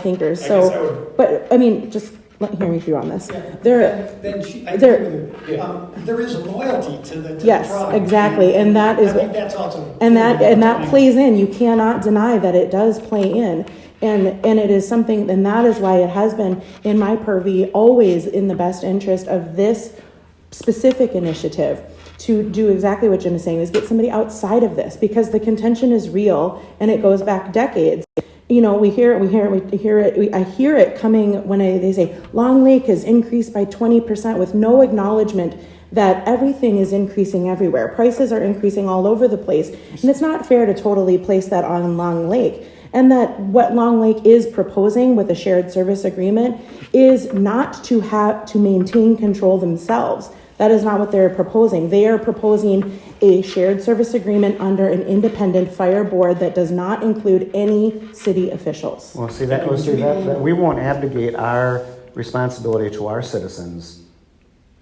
thinkers. I guess I So, would- but I mean, just hear me through on this. Yeah, There, then I there- agree with you. There is loyalty to the Yes, tribe. exactly, and that is I think that's also. and that plays in. You cannot deny that it does play in, and it is something, and that is why it has been in my purview always in the best interest of this specific initiative to do exactly what Jim is saying, is get somebody outside of this, because the contention is real and it goes back decades. You know, I hear it coming when they say Long Lake has increased by 20% with no acknowledgement that everything is increasing everywhere. Prices are increasing all over the place. And it's not fair to totally place that on Long Lake. And that what Long Lake is proposing with a shared service agreement is not to maintain control themselves. That is not what they're proposing. They are proposing a shared service agreement under an independent fire board that does not include any city officials. Well, that we won't abdicate our responsibility to our citizens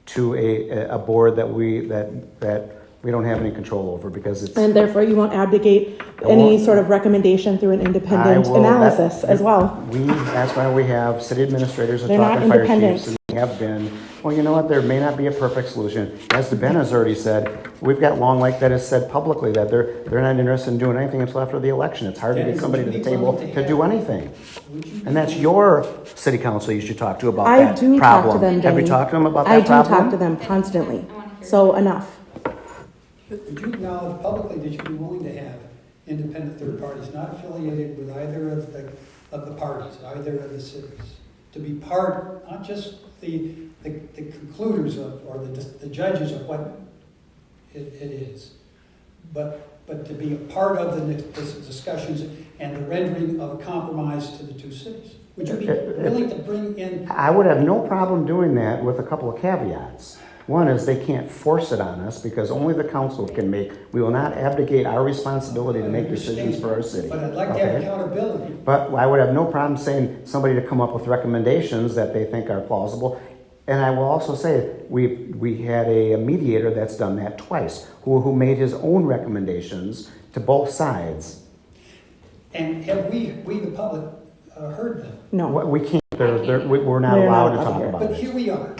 to a board that we don't have any control over, because it's. And therefore, you won't abdicate any sort of recommendation through an independent analysis as well. That's why we have city administrators and They're not talking fire independent. chiefs, and we have been. Well, you know what? There may not be a perfect solution. As the Ben has already said, we've got Long Lake that has said publicly that they're not interested in doing anything until after the election. It's hard to get somebody to the table to do anything. And that's your city council you should talk to about that problem. I do talk to them, Have you Denny. talked to them about I that do problem? talk to them constantly. So enough. Would you acknowledge publicly that you'd be willing to have independent third parties not affiliated with either of the parties, either of the cities, to be part, not just the concluders of, or the judges of what it is, but to be a part of the discussions and the rendering of a compromise to the two cities? Would you be willing to bring in? I would have no problem doing that with a couple of caveats. One is they can't force it on us, because only the council can make. We will not abdicate our responsibility to make decisions for our city. But I'd like to have accountability. But I would have no problem saying somebody to come up with recommendations that they think are plausible. And I will also say we had a mediator that's done that twice, who made his own recommendations to both sides. And have we the public, heard them? No. We can't. We're not allowed to talk about But it. here we are.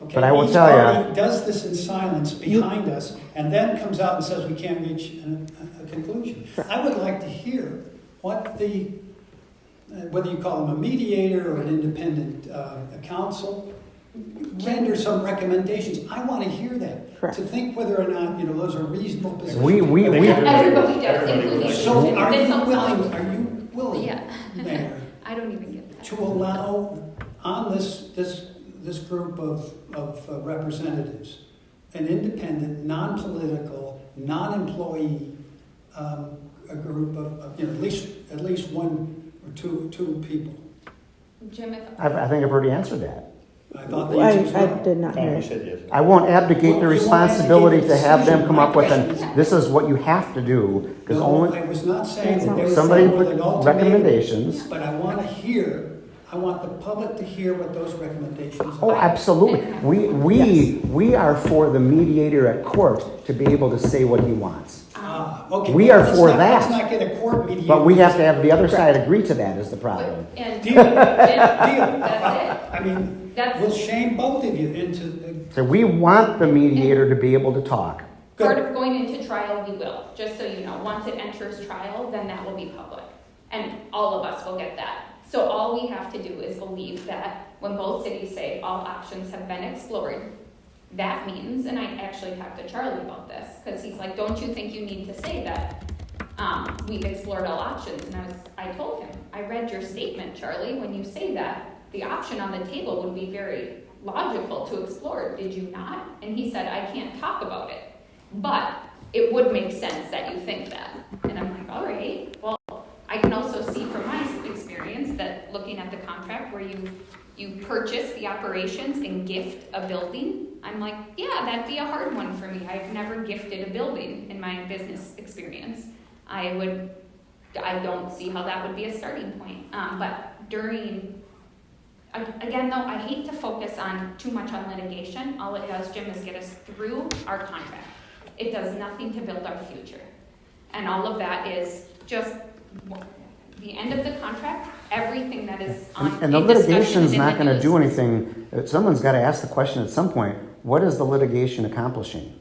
Okay? But I will Each tell ya- party does this in silence behind us, and then comes out and says we can't reach a conclusion. I would like to hear what whether you call them a mediator or an independent council, render some recommendations. I want to hear that. Correct. To think whether or not, those are reasonable positions. We Everybody does, including. So are This you will- willing, Yeah. Mayor, I don't even get that. to allow on this group of representatives, an independent, non-political, non-employee, a group of at least one or two people? Jim, I think I've already answered that. I thought the answer was I no. did not hear You it. said yes. I won't abdicate the responsibility to have them come up with decision. this is what you have to do, because No, only I was not saying that they were somebody saying with put an ultimatum, recommendations. but I want the public to hear what those recommendations Oh, are. absolutely. We are for the mediator at court to be able to say what he wants. Okay. We are for Let's that. not get a court mediator. But we have to have the other side agree to that is the problem. And Deal. that's I mean, That's- we'll shame both of you into. So we want the mediator to be able to talk. it. Part of going into trial, we will, just so you know. Once it enters trial, then that will be public. And all of us will get that. So all we have to do is believe that when both cities say all options have been explored, that means, and I actually talked to Charlie about this, because he's like, don't you think you need to say that we've explored all options? And I told him, I read your statement, Charlie, when you say that, the option on the table would be very logical to explore. Did you not? And he said, I can't talk about it, but it would make sense that you think that. And I'm like, all right, well, I can also see from my experience that looking at the contract where you purchase the operations and gift a building, I'm like, yeah, that'd be a hard one for me. I've never gifted a building in my business experience. I don't see how that would be a starting point. But again though, I hate to focus too much on litigation. All it does, Jim, is get us through our contract. It does nothing to build our future. And all of that is just the end of the contract everything that is on. And the in discussion litigation's in not the gonna news. do anything. Someone's gotta ask the question at some point, what is the litigation accomplishing?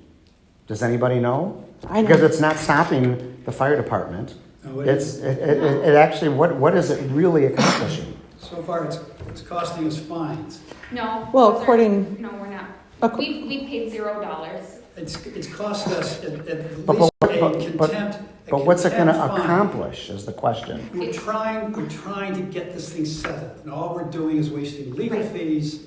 Does anybody know? I know. Because it's not stopping the fire department. No, It actually, what is it really accomplishing? So far, it's costing us fines. No. Well, those are- according- No, we're not. Ac- We paid $0. It's cost us at But- least but- a but- contempt. a But what's it gonna contempt fine. accomplish is the question. We're trying to get this thing settled, and all we're doing is wasting legal fees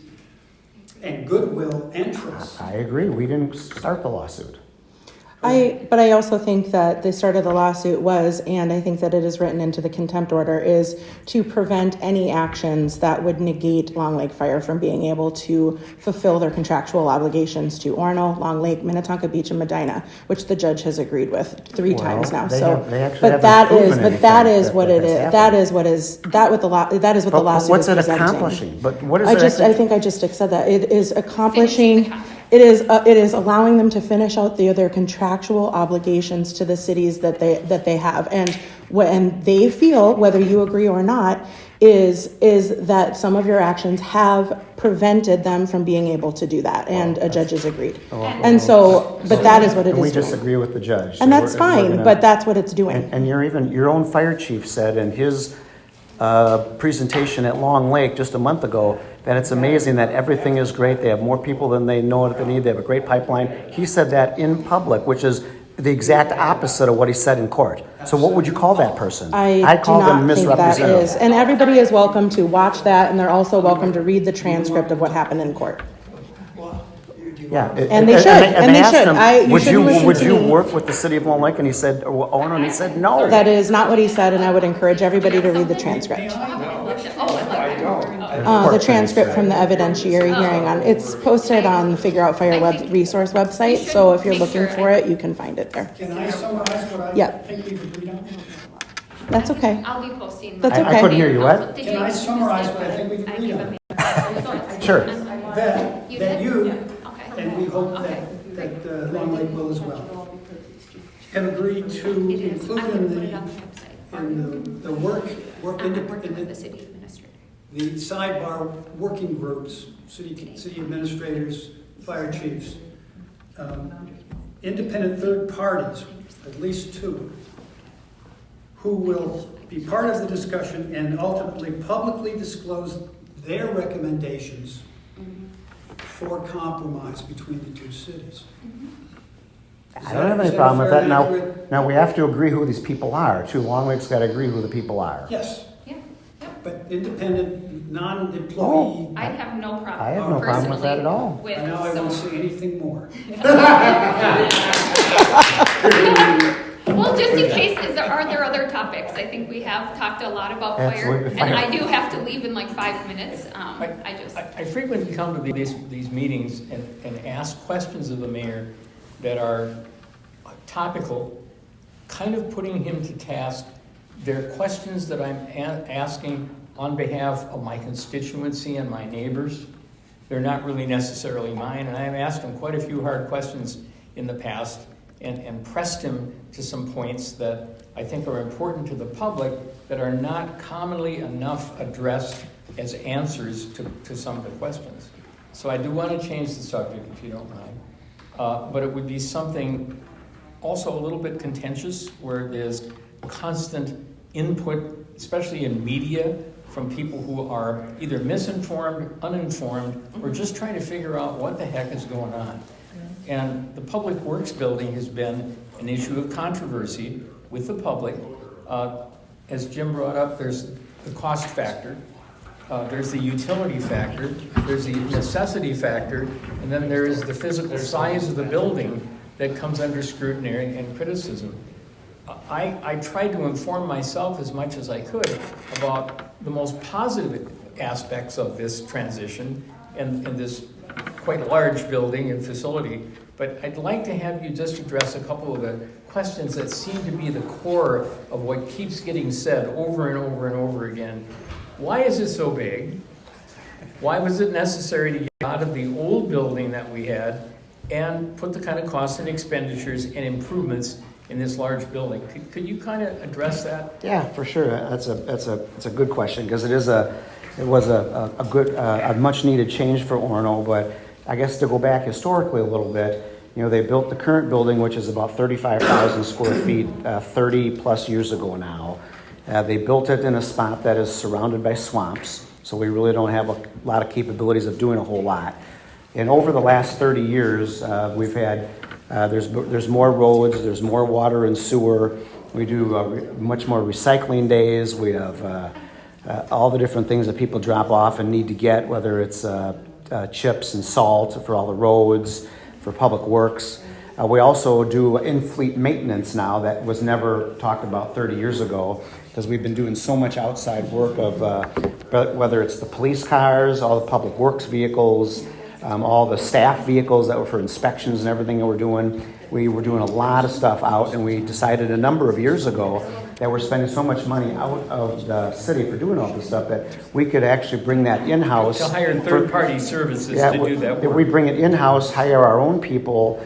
and goodwill and trust. I agree, we didn't start the lawsuit. But I also think that the start of the lawsuit was, and I think that it is written into the contempt order, is to prevent any actions that would negate Long Lake Fire from being able to fulfill their contractual obligations to Orono, Long Lake, Minnetonka Beach, and Medina, which the judge has agreed with three Well, times now. they So, have- they actually but haven't that proven is, but anything that is what that it has is. happened. That is what is that what the that is what the But lawsuit what's is it presenting. accomplishing? But what is I it? I think I just said that it is accomplishing. Finishing the contract. It is allowing them to finish out their contractual obligations to the cities that they have, and when they feel, whether you agree or not, is that some of your actions have prevented them from being able to do that, and a judge has agreed. And so, but that is what it And we is doing. disagree with the judge. So And that's we're fine, gonna- but that's what it's doing. And your own fire chief said in his presentation at Long Lake just a month ago that it's amazing that everything is great. They have more people than they know what they need. They have a great pipeline. He said that in public, which is the exact opposite of what he said in court. So what would you call that person? I I'd do call them not think that is, misrepresentative. and everybody is welcome to watch that, and they're also welcome to read the transcript of what happened in court. Yeah, And they should, and they asked should. him, You would shouldn't listen would to you me. work with the city of Long Lake? And he said, oh, and he said no. That is not what he said, and I would encourage everybody to read the transcript. The transcript from the evidentiary hearing it's posted on the Figure Out Fire resource website, so if you're looking for it, you can find it there. Can I summarize what I Yep. think we've agreed on? That's okay. I'll be posting. That's I okay. couldn't hear you, what? Did Can I summarize what I think we've I agreed give on? a- Sure. That you, Okay. and we hope Okay. that Long Lake will as well, have agreed to It is. I'm include gonna put it in on the website. the work I'm working with the independent, city administrator. the sidebar working groups, city administrators, fire chiefs, independent third parties, at least two, who will be part of the discussion and ultimately publicly disclose their recommendations for compromise between the two cities. I don't have any problem with that. Now we have to agree who these people are, too. Long Lake's got to agree who the people are. Yes, Yeah. but independent, non-employee. I have no problem. I have no problem with that at all. With And now I won't say anything more. Well, just in case, are there other topics? I think we have talked a lot about fire, Absolutely, and fire. I do have to leave in like 5 minutes. I just. I frequently come to these meetings and ask questions of the mayor that are topical, kind of putting him to task. They're questions that I'm asking on behalf of my constituency and my neighbors. They're not really necessarily mine, and I've asked him quite a few hard questions in the past and pressed him to some points that I think are important to the public that are not commonly enough addressed as answers to some of the questions. So I do want to change the subject, if you don't mind. But it would be something also a little bit contentious, where there's constant input, especially in media, from people who are either misinformed, uninformed, or just trying to figure out what the heck is going on. And the Public Works building has been an issue of controversy with the public. As Jim brought up, there's the cost factor, there's the utility factor, there's the necessity factor, and then there is the physical size of the building that comes under scrutiny and criticism. I tried to inform myself as much as I could about the most positive aspects of this transition and this quite large building and facility, but I'd like to have you just address a couple of the questions that seem to be the core of what keeps getting said over and over and over again. Why is it so big? Why was it necessary to get out of the old building that we had and put the kind of costs and expenditures and improvements in this large building. Could you kind of address that? Yeah, for sure. That's a good question because it was a good, a much needed change for Orono. But I guess to go back historically a little bit, they built the current building, which is about 35,000 square feet, 30 plus years ago now. They built it in a spot that is surrounded by swamps, so we really don't have a lot of capabilities of doing a whole lot. And over the last 30 years, we've had there's more roads, there's more water and sewer. We do much more recycling days. We have all the different things that people drop off and need to get, whether it's chips and salt for all the roads, for public works. We also do in-fleet maintenance now that was never talked about 30 years ago because we've been doing so much outside work of whether it's the police cars, all the public works vehicles, all the staff vehicles that were for inspections and everything that we're doing. We were doing a lot of stuff out, and we decided a number of years ago that we're spending so much money out of the city for doing all this stuff that we could actually bring that in-house. To hire third-party services to do that work. We bring it in-house, hire our own people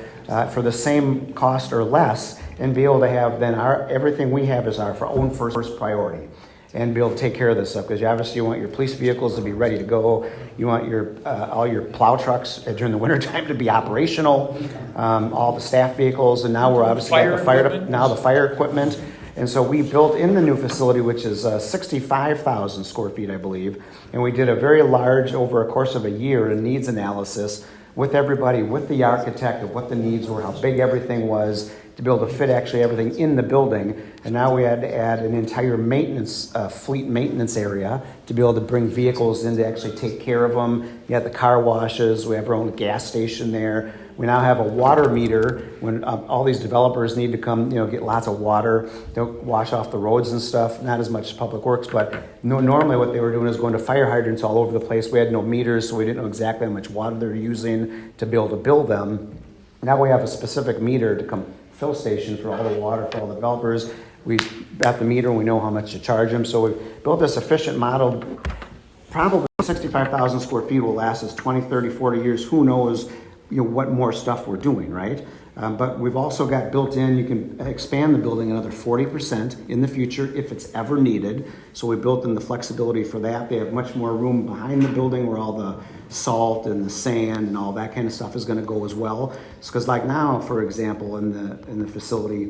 for the same cost or less, and be able to have then everything we have is our own first priority. And be able to take care of this stuff because obviously you want your police vehicles to be ready to go. You want your all your plow trucks during the wintertime to be operational. All the staff vehicles, and now we're obviously got the fire equipment. And so we built in the new facility, which is 65,000 square feet, I believe. And we did a very large, over a course of a year, a needs analysis with everybody, with the architect of what the needs were, how big everything was, to be able to fit actually everything in the building. And now we had to add an entire maintenance, fleet maintenance area to be able to bring vehicles in to actually take care of them. You got the car washes, we have our own gas station there. We now have a water meter when all these developers need to come, get lots of water. They'll wash off the roads and stuff, not as much public works, but normally what they were doing is going to fire hydrants all over the place. We had no meters, so we didn't know exactly how much water they're using to be able to build them. Now we have a specific meter to come fill station for all the water for all the developers. We got the meter and we know how much to charge them. So we've built this efficient model. Probably 65,000 square feet will last us 20, 30, 40 years. Who knows what more stuff we're doing, right? But we've also got built in, you can expand the building another 40% in the future if it's ever needed. So we built in the flexibility for that. They have much more room behind the building where all the salt and the sand and all that kind of stuff is going to go as well. Because like now, for example, in the facility,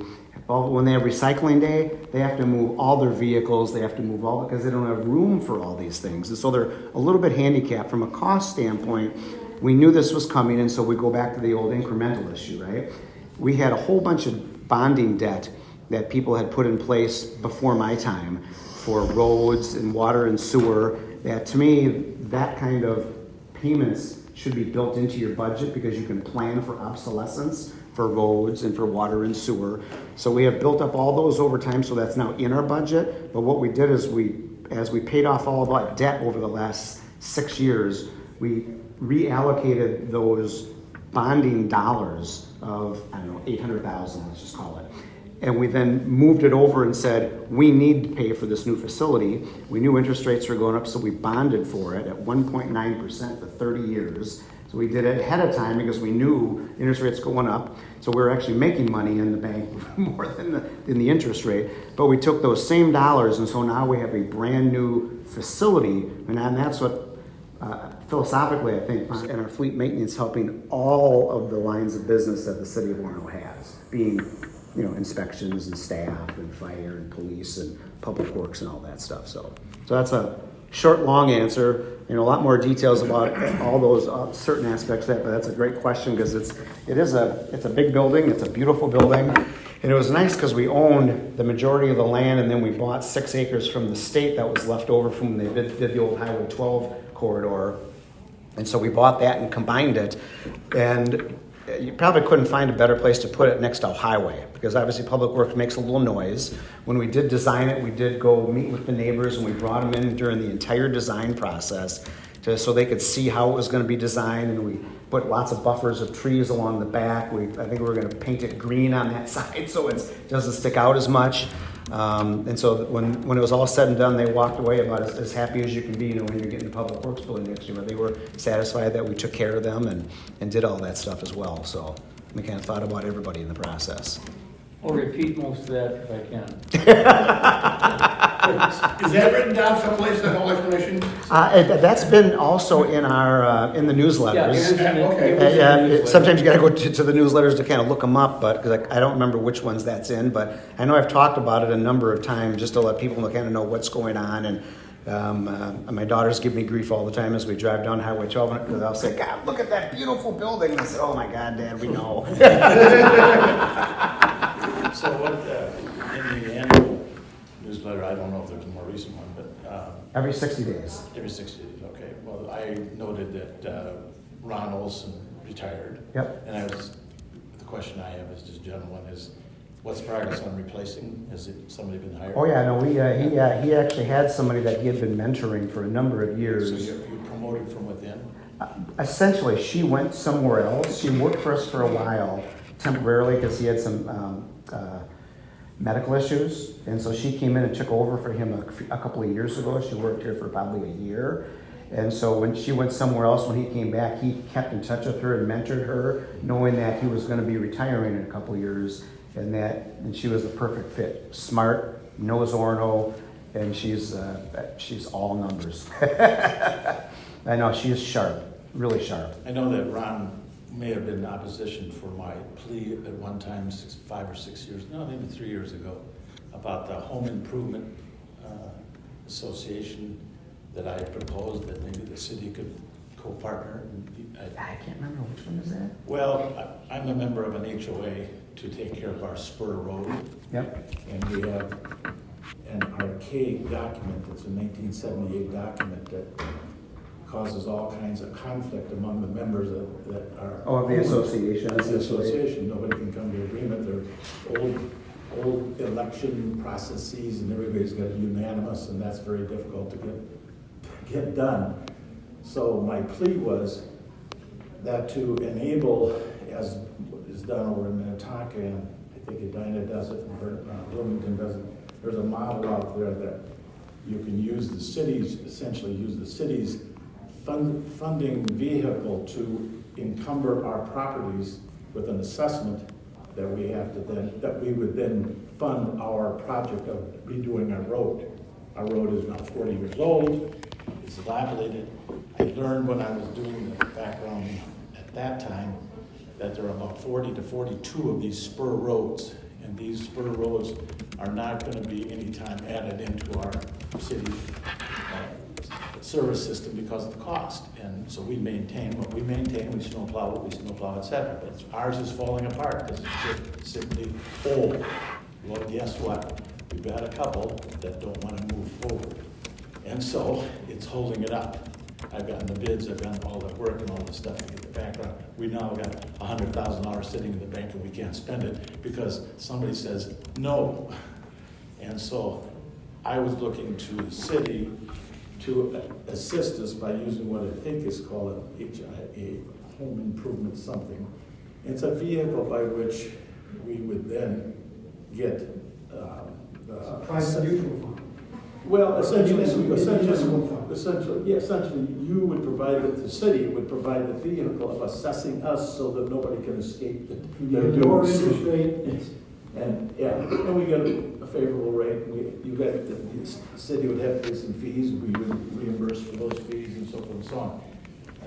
when they have recycling day, they have to move all their vehicles. They have to move all because they don't have room for all these things. And so they're a little bit handicapped from a cost standpoint. We knew this was coming, and so we go back to the old incremental issue, right? We had a whole bunch of bonding debt that people had put in place before my time for roads and water and sewer. That to me, that kind of payments should be built into your budget because you can plan for obsolescence for roads and for water and sewer. So we have built up all those over time, so that's now in our budget. But what we did is as we paid off all of that debt over the last 6 years, we reallocated those bonding dollars of, 800,000, let's just call it. And we then moved it over and said, we need to pay for this new facility. We knew interest rates were going up, so we bonded for it at 1.9% for 30 years. So we did it ahead of time because we knew interest rates going up. So we were actually making money in the bank more than the interest rate. But we took those same dollars, and so now we have a brand new facility. And that's what philosophically, I think, and our fleet maintenance helping all of the lines of business that the city of Orono has, being, inspections and staff and fire and police and public works and all that stuff. So that's a short, long answer. A lot more details about all those certain aspects of that, but that's a great question because it's a big building, it's a beautiful building, and it was nice because we owned the majority of the land, and then we bought 6 acres from the state that was left over from when they did the old Highway 12 corridor. And so we bought that and combined it. And you probably couldn't find a better place to put it next to a highway because obviously public works makes a little noise. When we did design it, we did go meet with the neighbors and we brought them in during the entire design process so they could see how it was going to be designed. And we put lots of buffers of trees along the back. I think we were going to paint it green on that side so it doesn't stick out as much. And so when it was all said and done, they walked away about as happy as you can be, when you're getting the public works building next year. They were satisfied that we took care of them and did all that stuff as well. So we kind of thought about everybody in the process. I'll repeat most of that if I can. Is that written down someplace, that whole explanation? That's been also in our, in the newsletters. Okay. Sometimes you gotta go to the newsletters to kind of look them up, but, because I don't remember which ones that's in, but I know I've talked about it a number of times just to let people kind of know what's going on, and my daughters give me grief all the time as we drive down Highway 12, because I'll say, God, look at that beautiful building, and I say, oh my God, Dad, we know. So what, in the annual newsletter, I don't know if there's a more recent one, but Every 60 days. every 60 days, okay. Well, I noted that Ron Olson retired. Yep. And the question I have is just a general one, is what's progress on replacing? Has somebody been hired? Oh yeah, no, he actually had somebody that he had been mentoring for a number of years. So you promoted from within? Essentially, she went somewhere else. She worked for us for a while, temporarily, because he had some medical issues, and so she came in and took over for him a couple of years ago. She worked here for probably a year, and so when she went somewhere else, when he came back, he kept in touch with her and mentored her, knowing that he was going to be retiring in a couple of years, and she was the perfect fit. Smart, knows Orono, and she's all numbers. I know, she is sharp, really sharp. I know that Ron may have been in opposition for my plea at one time, 5 or 6 years, no, maybe 3 years ago, about the home improvement association that I proposed that maybe the city could co-partner. I can't remember which one is that. Well, I'm a member of an HOA to take care of our spur road. Yep. And we have an archaic document, it's a 1978 document that causes all kinds of conflict among the members that are. Oh, the association. That's the association, nobody can come to agreement, they're old election processes and everybody's got unanimous and that's very difficult to get done. So my plea was that to enable, as is done over in Minnetonka, and I think Edina does it, and Bloomington does it, there's a model out there that you can use the city's, essentially use the city's funding vehicle to encumber our properties with an assessment that we have to that we would then fund our project of redoing our road. Our road is now 40 years old, it's dilapidated. I learned when I was doing the background at that time that there are about 40 to 42 of these spur roads, and these spur roads are not going to be anytime added into our city service system because of the cost. And so we maintain what we maintain, we snowplow what we snowplow, etc. But ours is falling apart because it's just simply old. Well, guess what? We've got a couple that don't want to move forward. And so it's holding it up. I've gotten the bids, I've done all the work and all the stuff to get the background. We now got $100,000 sitting in the bank and we can't spend it because somebody says no. And so I was looking to the city to assist us by using what I think is called a home improvement something. It's a vehicle by which we would then get Private mutual fund. well, essentially, Essentially. essentially, you would provide it, the city would provide the vehicle of assessing us so that nobody can escape it. Lower interest rate. And, yeah, and we get a favorable rate. The city would have to pay some fees, we would reimburse for those fees and so forth and so on.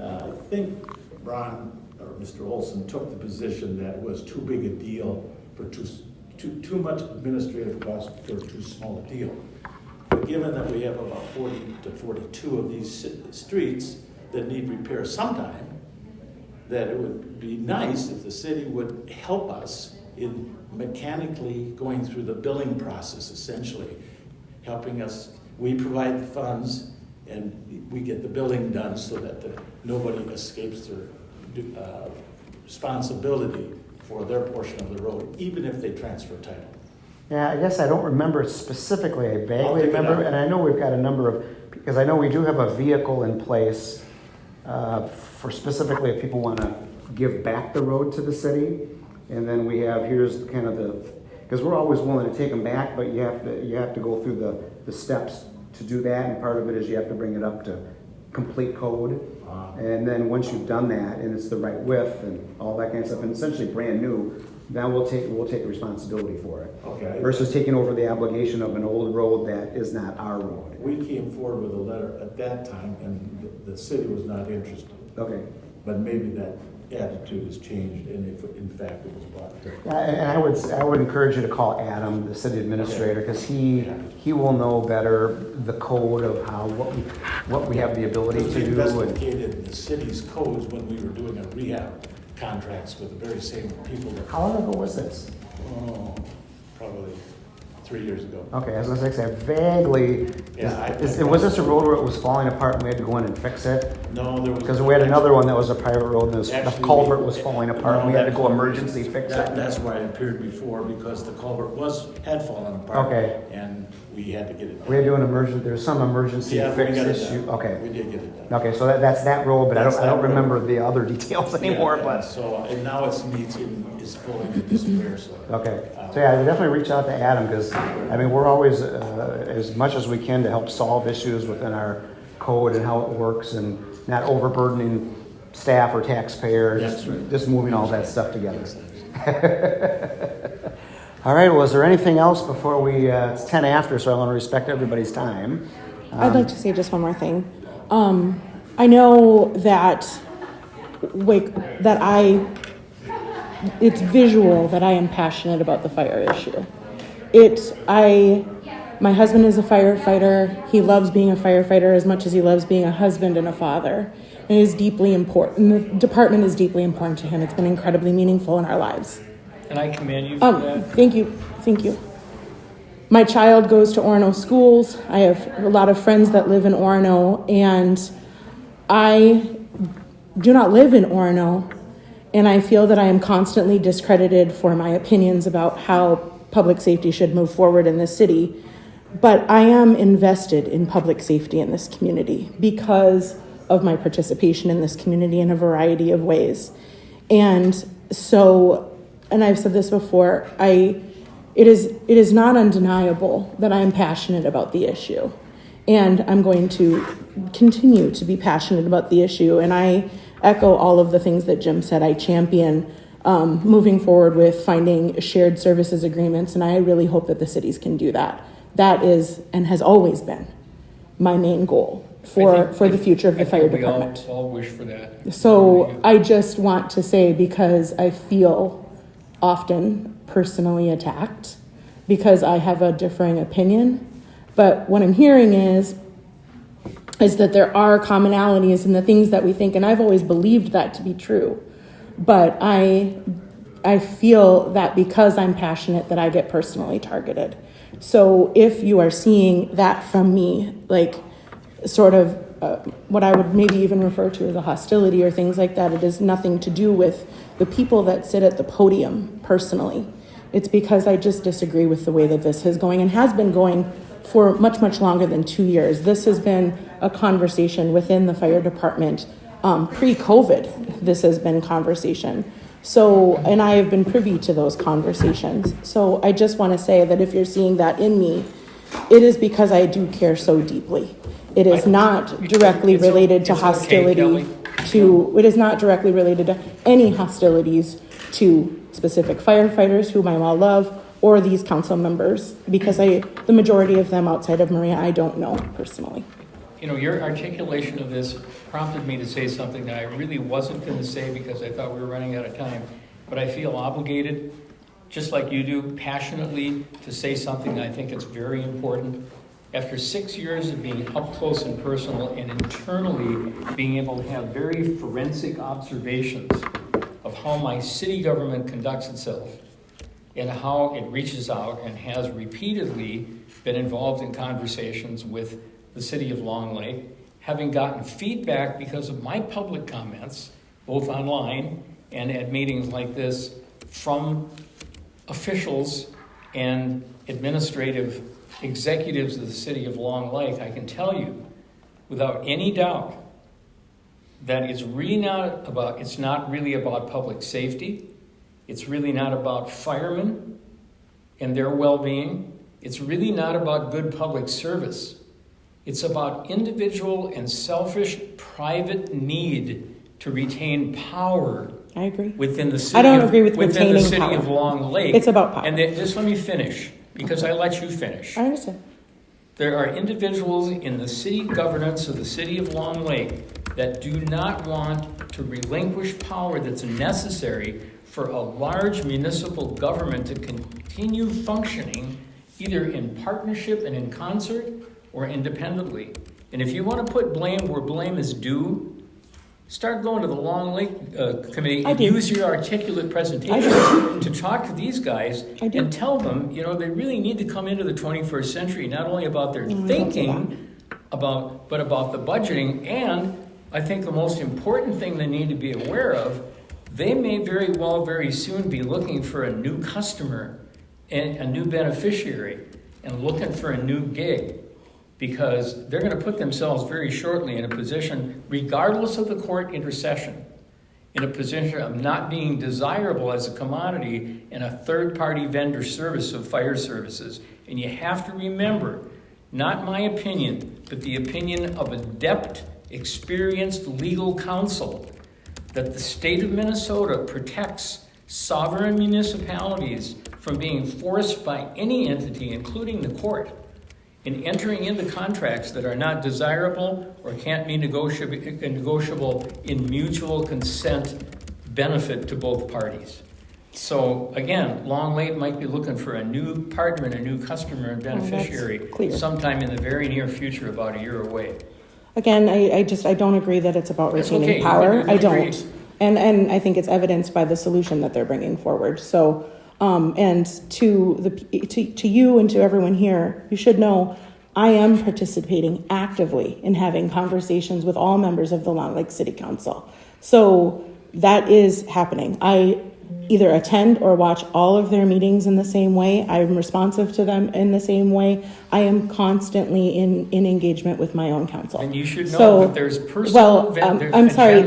I think Ron, or Mr. Olson, took the position that it was too big a deal for too much administrative cost for too small a deal. But given that we have about 40 to 42 of these streets that need repair sometime, that it would be nice if the city would help us in mechanically going through the billing process, essentially, helping us. We provide the funds and we get the billing done so that nobody escapes their responsibility for their portion of the road, even if they transfer title. Yeah, I guess I don't remember specifically. I I'll vaguely pick it remember, up. and I know we've got a number of, because I know we do have a vehicle in place for specifically if people want to give back the road to the city. And then we have, here's kind of because we're always willing to take them back, but you have to go through the steps to do that. And part of it is you have to bring it up to complete code. And then once you've done that, and it's the right width and all that kind of stuff, and essentially brand new, then we'll take responsibility for it. Okay. Versus taking over the obligation of an old road that is not our road. We came forward with a letter at that time, and the city was not interested. Okay. But maybe that attitude has changed, and if in fact it was brought here. And I would encourage you to call Adam, the city administrator, because he will know better the code of how, what we have the ability We to do. And investigated the city's codes when we were doing a rehab contracts with the very same people that, how long ago was this? probably 3 years ago. Okay, I was gonna say, vaguely, was this a road where it was falling apart and we had to go in and fix it? No, there was. Because we had another one that was a private road and the Actually, culvert was falling apart and we had to go no, emergency fix it. That's why it appeared before, because the culvert had fallen apart. Okay. And we had to get it done. We had to do an emergency, there was some emergency Yeah, we fix got it issue. done. Okay. We did get it done. Okay, so that's that road, but I That's don't that road. remember the other details anymore, Yeah, but. So, and now it's going to disappear, so. Okay, so yeah, definitely reach out to Adam, because, I mean, we're always, as much as we can to help solve issues within our code and how it works, and not overburdening staff or taxpayers, just moving all that stuff together. All right, was there anything else before it's 10 after, so I want to respect everybody's time. I'd like to say just one more thing. I know that it's visual that I am passionate about the fire issue. My husband is a firefighter. He loves being a firefighter as much as he loves being a husband and a father. And it is deeply important. The department is deeply important to him. It's been incredibly meaningful in our lives. And I commend you for that. Thank you. My child goes to Orono schools. I have a lot of friends that live in Orono, and I do not live in Orono, and I feel that I am constantly discredited for my opinions about how public safety should move forward in this city. But I am invested in public safety in this community because of my participation in this community in a variety of ways. And I've said this before, it is not undeniable that I am passionate about the issue. And I'm going to continue to be passionate about the issue. And I echo all of the things that Jim said. I champion moving forward with finding shared services agreements. And I really hope that the cities can do that. That is, and has always been, my main goal for the future of the fire department. We all wish for that. So I just want to say, because I feel often personally attacked because I have a differing opinion, but what I'm hearing is that there are commonalities in the things that we think, and I've always believed that to be true. But I feel that because I'm passionate that I get personally targeted. So if you are seeing that from me, like sort of what I would maybe even refer to as a hostility or things like that, it has nothing to do with the people that sit at the podium personally. It's because I just disagree with the way that this is going and has been going for much, much longer than 2 years. This has been a conversation within the fire department. Pre-COVID, this has been conversation. So, and I have been privy to those conversations. So I just want to say that if you're seeing that in me, it is because I do care so deeply. It is not directly related to hostility it is not directly related to any hostilities to specific firefighters whom I all love or these council members, because the majority of them outside of Maria, I don't know personally. You know, your articulation of this prompted me to say something that I really wasn't going to say because I thought we were running out of time. But I feel obligated, just like you do, passionately to say something that I think is very important. After 6 years of being up close and personal and internally being able to have very forensic observations of how my city government conducts itself and how it reaches out and has repeatedly been involved in conversations with the city of Long Lake, having gotten feedback because of my public comments, both online and at meetings like this, from officials and administrative executives of the city of Long Lake, I can tell you without any doubt that it's not really about public safety. It's really not about firemen and their well-being. It's really not about good public service. It's about individual and selfish private need to retain power I agree. within the city. I don't agree with within the retaining city power. of Long Lake. It's about power. And just let me finish, because I let you finish. I understand. There are individuals in the city governance of the city of Long Lake that do not want to relinquish power that's necessary for a large municipal government to continue functioning either in partnership and in concert or independently. And if you want to put blame where blame is due, start going to the Long Lake Committee and use your articulate presentation to talk to these guys and tell them, they really need to come into the 21st century, not only about their thinking, but about the budgeting. And I think the most important thing they need to be aware of, they may very well very soon be looking for a new customer and a new beneficiary and looking for a new gig, because they're going to put themselves very shortly in a position, regardless of the court intercession, in a position of not being desirable as a commodity in a third-party vendor service of fire services. And you have to remember, not my opinion, but the opinion of adept, experienced legal counsel, that the state of Minnesota protects sovereign municipalities from being forced by any entity, including the court, in entering into contracts that are not desirable or can't be negotiable in mutual consent benefit to both parties. So again, Long Lake might be looking for a new partner and a new customer and beneficiary sometime in the very near future, about a year away. Again, I don't agree that it's about retaining power. I don't. And I think it's evidenced by the solution that they're bringing forward. So, and to you and to everyone here, you should know I am participating actively in having conversations with all members of the Long Lake City Council. So that is happening. I either attend or watch all of their meetings in the same way. I'm responsive to them in the same way. I am constantly in engagement with my own council. And you should know that there's personal I'm sorry,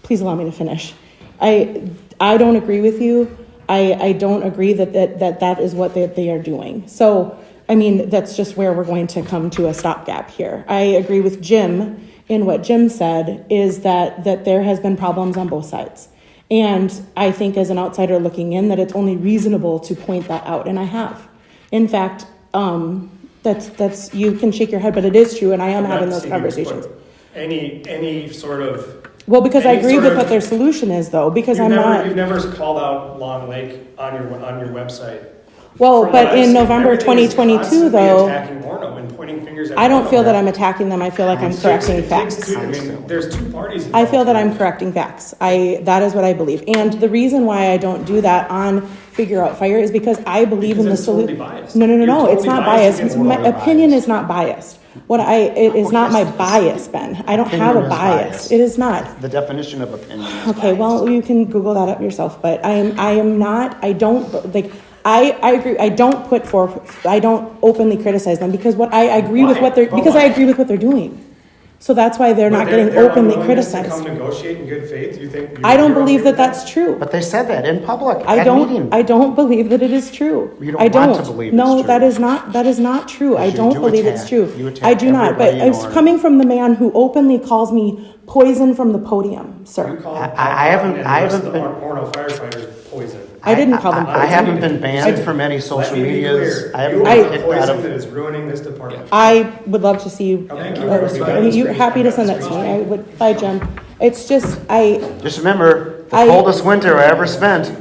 please allow me to finish. I don't agree with you. I don't agree that is what they are doing. So, I mean, that's just where we're going to come to a stopgap here. I agree with Jim in what Jim said, is that there has been problems on both sides. And I think as an outsider looking in that it's only reasonable to point that out. And I have. In fact, that's you can shake your head, but it is true. And I am having those conversations. Any sort of... Well, because I agree with what their solution is, though, because You've never called out Long Lake on your website. Well, but in November 2022, though, attacking Orono and pointing fingers at I don't Orono. feel that I'm attacking them. I feel like I'm correcting facts. I mean, there's two parties involved. I feel that I'm correcting facts. That is what I believe. And the reason why I don't do that on Figure Out Fire is because I believe in the solution. No. It's not biased. My opinion is not biased. It is not my bias, Ben. I don't have a bias. It is not. The definition of opinion is okay, biased. well, you can Google that up yourself. But I am not. I don't like. I agree. I don't openly criticize them because I agree with what they're doing. So that's why they're not getting openly criticized. To come negotiate in good faith, you think? I don't believe that that's true. But they said that in public. I don't believe that it is true. You don't want to believe it's true. That is not true. I don't believe it's true. You attack I do not. But everybody in it's coming from the man who openly calls me poison from the podium, sir. I haven't been. Orono firefighters poison. I didn't call them poison. I haven't been banned from any social medias. I haven't You been are kicked poison out of. that is ruining this department. I would love to see you. Thank you. You're happy to send that to me. I would. Bye, Jim. It's just Just remember, the coldest winter I ever spent.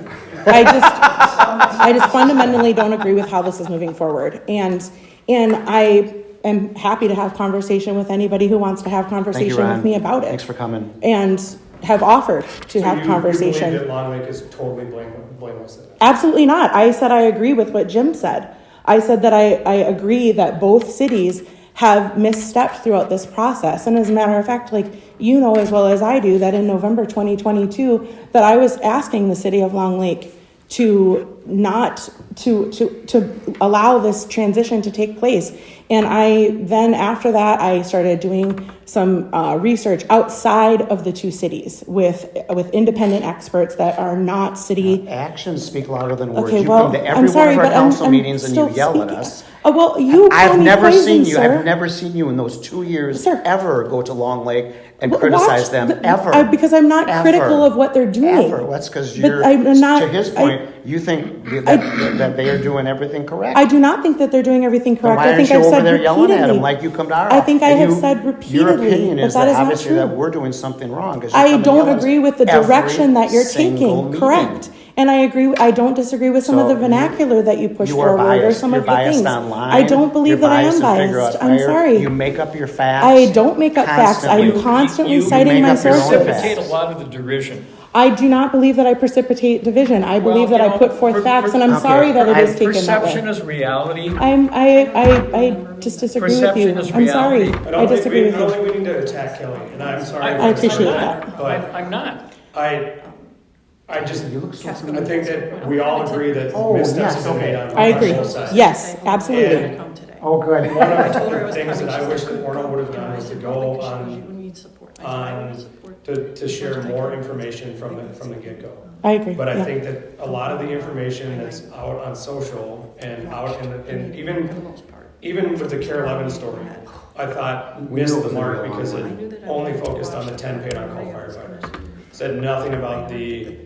I just fundamentally don't agree with how this is moving forward, and I am happy to have conversation with anybody who wants to have conversation with me about it. Thanks for coming. And have offered to have conversation. You believe that Long Lake is totally blameless? Absolutely not. I said I agree with what Jim said. I said that I agree that both cities have misstepped throughout this process. And as a matter of fact, like you know as well as I do, that in November 2022, that I was asking the city of Long Lake to not to allow this transition to take place. And after that, I started doing some research outside of the two cities with independent experts that are not city. Actions speak louder than words. Okay, You well, come to I'm every sorry, one of our but I'm council meetings and you still yell at speaking. us. Well, you call I've me never poison, seen you. sir. I've never seen you in those 2 years Sir. ever go to Long Lake and Watch criticize them ever. because I'm not Ever. critical of what they're doing. Ever. Well, that's because But you're, I'm not- to his point, you think that they are doing everything correct. I do not think that they're doing everything Then correct. why I think aren't I've you said over there yelling at repeatedly. them like you come to our I think I and have you- said Your repeatedly opinion that is that that is not obviously true. that we're doing something wrong. 'cause you I come and don't yell at us agree with the every direction that you're single taking. meeting. Correct. And I don't disagree with some So of the vernacular that you push You are forward or biased. some You're of the biased things. online. I don't believe You're that I am in Figure biased. Out I'm Fire. sorry. You make up your facts. I don't make up facts. constantly. I'm constantly You citing make my up your own sources. facts. Precipitate a lot of the derision. I do not believe that I precipitate division. I believe that I put forth facts, and I'm Okay. sorry that it is taken that Perception way. is reality. I just disagree with you. Perception is I'm sorry. reality. I disagree with I don't you. think we need to attack Kelly, and I'm sorry. I appreciate I'm that. not. But I'm not. I think that we all agree that missteps have been made on I agree. both sides. Yes, absolutely. And Oh, good. one of the things that I wish that Orono would have done was to go to share more information from the get-go. I agree. But I yeah. think that a lot of the information that's out on social and out and even with the Care 11 story, I thought missed the mark because it only focused on the 10 paid on call firefighters. Said nothing about the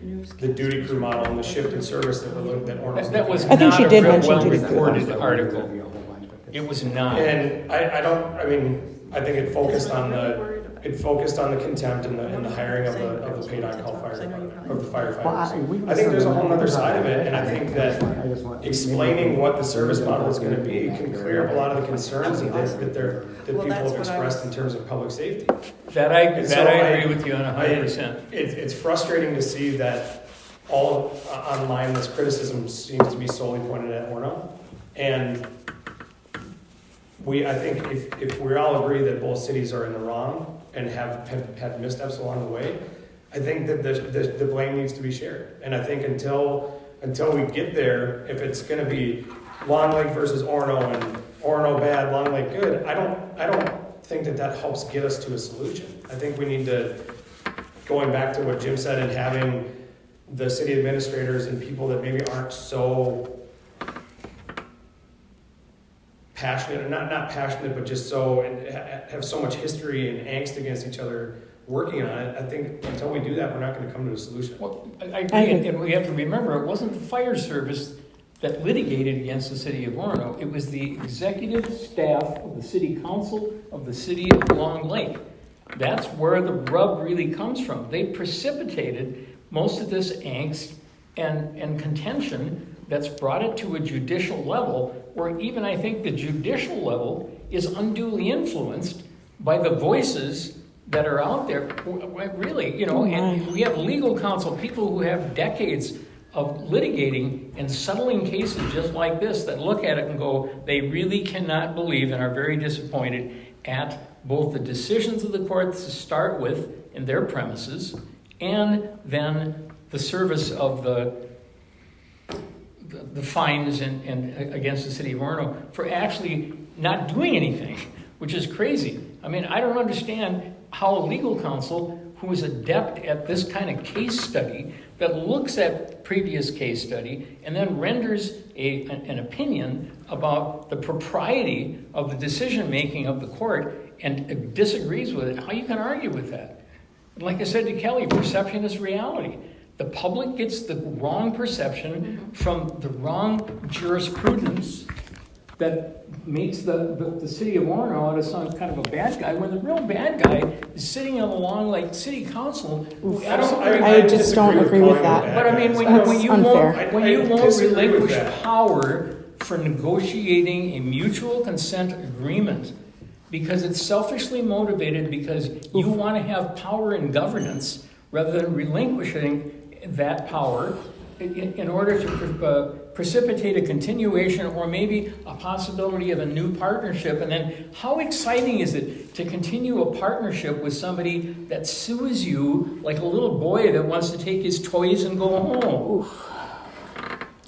duty crew model and the shift in service that Orono's That was I think not she a did real mention duty crew. well-reported article. It was not. And I think it focused on the contempt and the hiring of the paid on call firefighters. I think there's a whole other side of it, and I think that explaining what the service model is going to be can clear up a lot of the concerns that people have expressed in terms of public safety. That I I agree with you on 100%. It's frustrating to see that all online this criticism seems to be solely pointed at Orono, and I think if we all agree that both cities are in the wrong and have had missteps along the way, I think that the blame needs to be shared. And I think until we get there, if it's going to be Long Lake versus Orono and Orono bad, Long Lake good, I don't think that helps get us to a solution. I think we need to, going back to what Jim said, and having the city administrators and people that maybe aren't so passionate, not passionate, but just so, and have so much history and angst against each other working on it. I think until we do that, we're not going to come to a solution. Well, I agree, and we have to remember, it wasn't the fire service that litigated against the city of Orono. It was the executive staff of the city council of the city of Long Lake. That's where the rub really comes from. They precipitated most of this angst and contention that's brought it to a judicial level, where even I think the judicial level is unduly influenced by the voices that are out there. Really, and we have legal counsel, people who have decades of litigating and settling cases just like this, that look at it and go, they really cannot believe and are very disappointed at both the decisions of the courts to start with in their premises, and then the service of the fines and against the city of Orono for actually not doing anything, which is crazy. I mean, I don't understand how a legal counsel who is adept at this kind of case study, that looks at previous case study and then renders an opinion about the propriety of the decision-making of the court and disagrees with it, how you can argue with that. And like I said to Kelly, perception is reality. The public gets the wrong perception from the wrong jurisprudence that makes the city of Orono out of some kind of a bad guy, when the real bad guy is sitting on the Long Lake City Council. I just don't agree with that. But I mean, when you won't relinquish power for negotiating a mutual consent agreement because it's selfishly motivated, because you want to have power in governance rather than relinquishing that power in order to precipitate a continuation or maybe a possibility of a new partnership. And then how exciting is it to continue a partnership with somebody that sues you like a little boy that wants to take his toys and go home?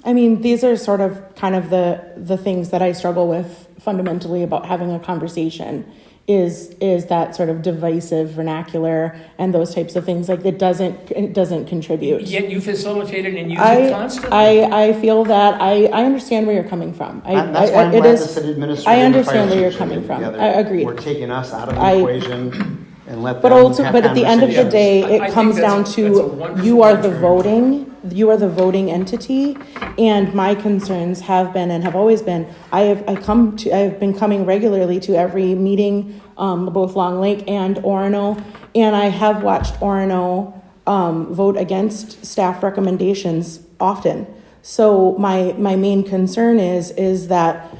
I mean, these are sort of kind of the things that I struggle with fundamentally about having a conversation is that sort of divisive vernacular and those types of things. Like it doesn't contribute. Yet you facilitate it and use it constantly. I feel that I understand where you're coming from. That's why I'm glad the city administrator. I and the understand fire where you're chief coming are from. together. I agree. We're taking us out of the equation and let them But also, have but at the end of the conversations. day, I it think comes down that's a to wonderful you are the contrary. you are the voting entity, and my concerns have been and have always been. I have been coming regularly to every meeting, both Long Lake and Orono, and I have watched Orono vote against staff recommendations often. So my main concern is that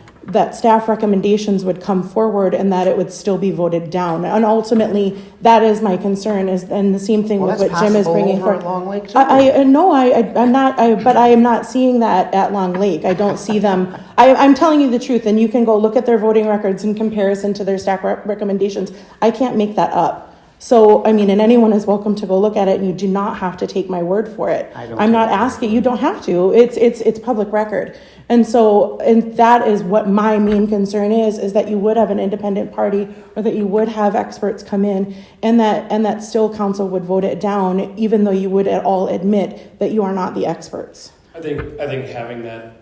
staff recommendations would come forward and that it would still be voted down. And ultimately, that is my concern. And the same thing with what Jim is bringing forward. Long Lake too. I'm not. But I am not seeing that at Long Lake. I don't see them. I'm telling you the truth, and you can go look at their voting records in comparison to their staff recommendations. I can't make that up. So, I mean, and anyone is welcome to go look at it, and you do not have to take my word for it. I'm not asking. You don't have to. It's public record. And so, and that is what my main concern is that you would have an independent party, or that you would have experts come in, and that still council would vote it down, even though you would at all admit that you are not the experts. I think having that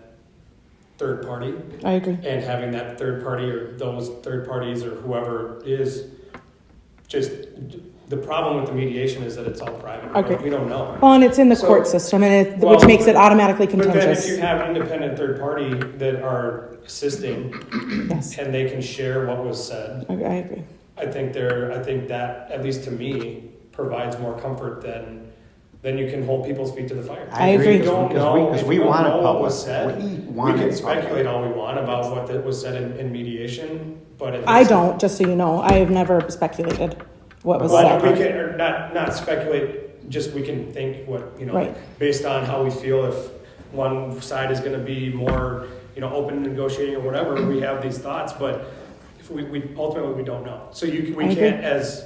third party I agree. and having that third party or those third parties or whoever is just the problem with the mediation is that it's all private. Okay. We don't know. Well, and it's in the So- court system, and Well, which makes it automatically But then if contentious. you have independent third party that are assisting Yes, and they can share what was said, I agree. I think that, at least to me, provides more comfort than you can hold people's feet to the fire. I agree. We don't know, because if we we don't want it know what public. was said. We We want can it public. speculate all we want about what was said in mediation, but at I least- don't, just so you know. I have never speculated what was Well, we said. can, or not speculate, just we can think what, Right. based on how we feel if one side is gonna be more, open to negotiating or whatever, we have these thoughts, but if we ultimately, we don't know. So we I agree. can't, as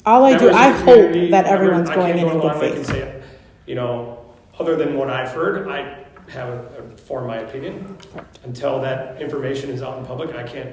All I do, members of I the hope community, that everyone's I going can't in go in good along like and faith. say, other than what I've heard, I haven't formed my opinion. Until that information is out in public, I can't.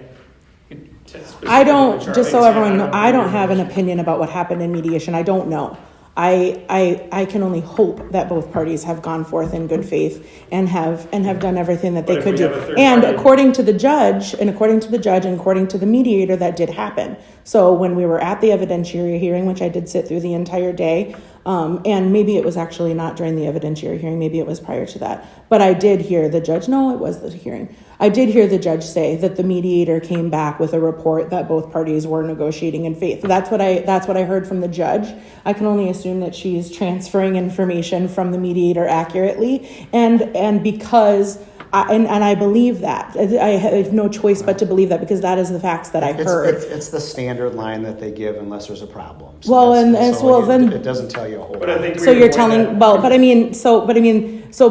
I don't, just so everyone knows, I don't know have an opinion about what happened in mediation. I don't know. I can only hope that both parties have gone forth in good faith and have done everything that But they if could we do. have a third And party- according to the judge, and according to the mediator, that did happen. So when we were at the evidentiary hearing, which I did sit through the entire day, and maybe it was actually not during the evidentiary hearing, maybe it was prior to that. But I did hear the judge, no, it was the hearing. I did hear the judge say that the mediator came back with a report that both parties were negotiating in faith. That's what I heard from the judge. I can only assume that she's transferring information from the mediator accurately, and because I believe that. I have no choice but to believe that, because that is the facts that I heard. It's the standard line that they give unless there's a problem. Well, and then it doesn't tell you a whole But I lot. think so we you're avoid telling, that.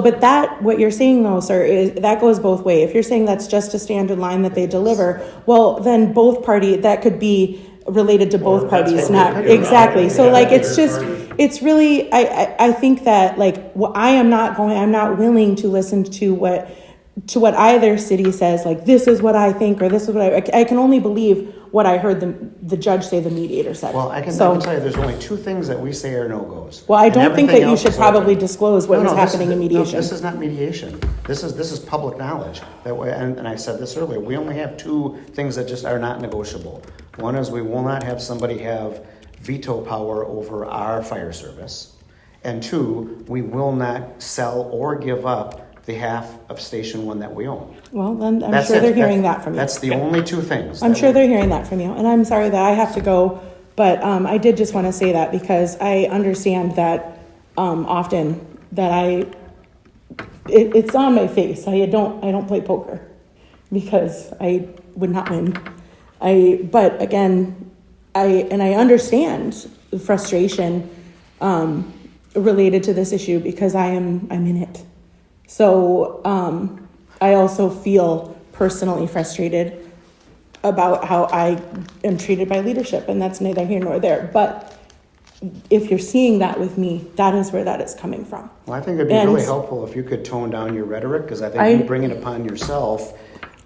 but that, what you're saying though, sir, is that goes both ways. If you're saying that's just a standard line that they deliver, well, then that could be related to both Or that's parties, what not, we figure out. exactly. So Yeah, like, it's third just, party. it's really, I think that like, I'm not willing to listen to what either city says, like, this is what I think, or this is what I can only believe what I heard the judge say the mediator said. Well, I can So- tell you there's only two things that we say are no-goes. Well, I And don't think that everything you else should is open. probably disclose what was this happening is- in mediation. No, this is not mediation. This is public knowledge. That way, and I said this earlier, we only have two things that just are not negotiable. One is we will not have somebody have veto power over our fire service. And two, we will not sell or give up the half of Station 1 that we own. Well, then I'm That's sure it. they're hearing that from you. That's the only two things. I'm that sure we- they're hearing that from you, and I'm sorry that I have to go, but I did just want to say that because I understand that often that it's on my face. I don't play poker because I would not win. But again, I understand the frustration related to this issue because I'm in it. So I also feel personally frustrated about how I am treated by leadership, and that's neither here nor there. But if you're seeing that with me, that is where that is coming from. Well, I think it'd be And- really helpful if you could tone down your rhetoric, because I think I- you bring it upon yourself.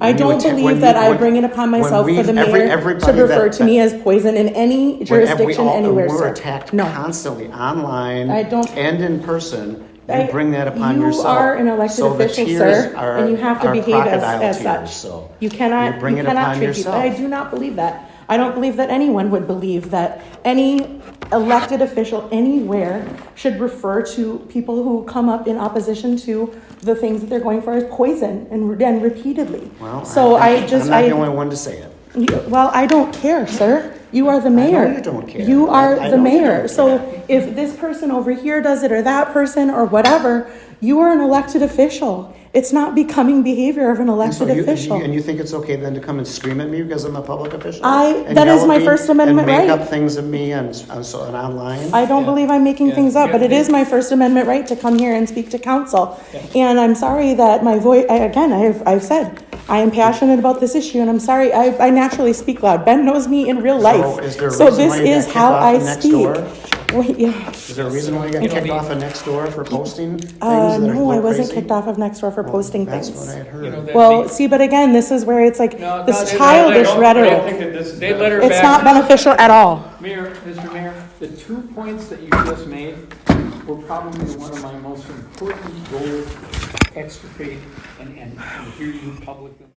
I when you don't attack- believe when that you- I when- bring it upon when myself for we've- the mayor to everybody refer that- to me as poison in any jurisdiction anywhere, We're sir. attacked No. constantly, online I don't- and in person. You I- bring that upon you yourself. are an elected So the official, tears sir, are- and you have to are behave crocodile as tears, such. so You cannot, you bring you it cannot upon treat people. yourself. I do not believe that. I don't believe that anyone would believe that any elected official anywhere should refer to people who come up in opposition to the things that they're going for as poison and repeatedly. Well, So I'm not the I, only one to say it. well, I don't care, sir. You are the know mayor. you don't care. You are I the know you mayor. don't So care. if this person over here does it or that person or whatever, you are an elected official. It's not becoming behavior of an And so elected official. and you think it's okay then to come and scream at me because I'm a public official? That And yell is at my me First Amendment and make right. up things of me and online? I don't Yeah. believe I'm making Yeah. things up, but it Yeah. is my First Amendment right to come here and speak to council. And I'm sorry that my voice, I've said, I am passionate about this issue, and I'm sorry, I naturally speak loud. Ben knows me in real life. So is there a So reason this why you got is kicked how off I of next speak. door? Wait, yeah. Is there a reason why you got You know, kicked the- off of Nextdoor for posting things that are No, I wasn't crazy? kicked off of Nextdoor for posting That's things. what I had heard. You know, that Well, they- see, but again, this is where it's like No, this no, childish I don't rhetoric. think that this is They let her It's back. not beneficial at all. Mayor, Mr. Mayor, the 2 points that you just made were probably one of my most important goals to extricate and hear you publicly.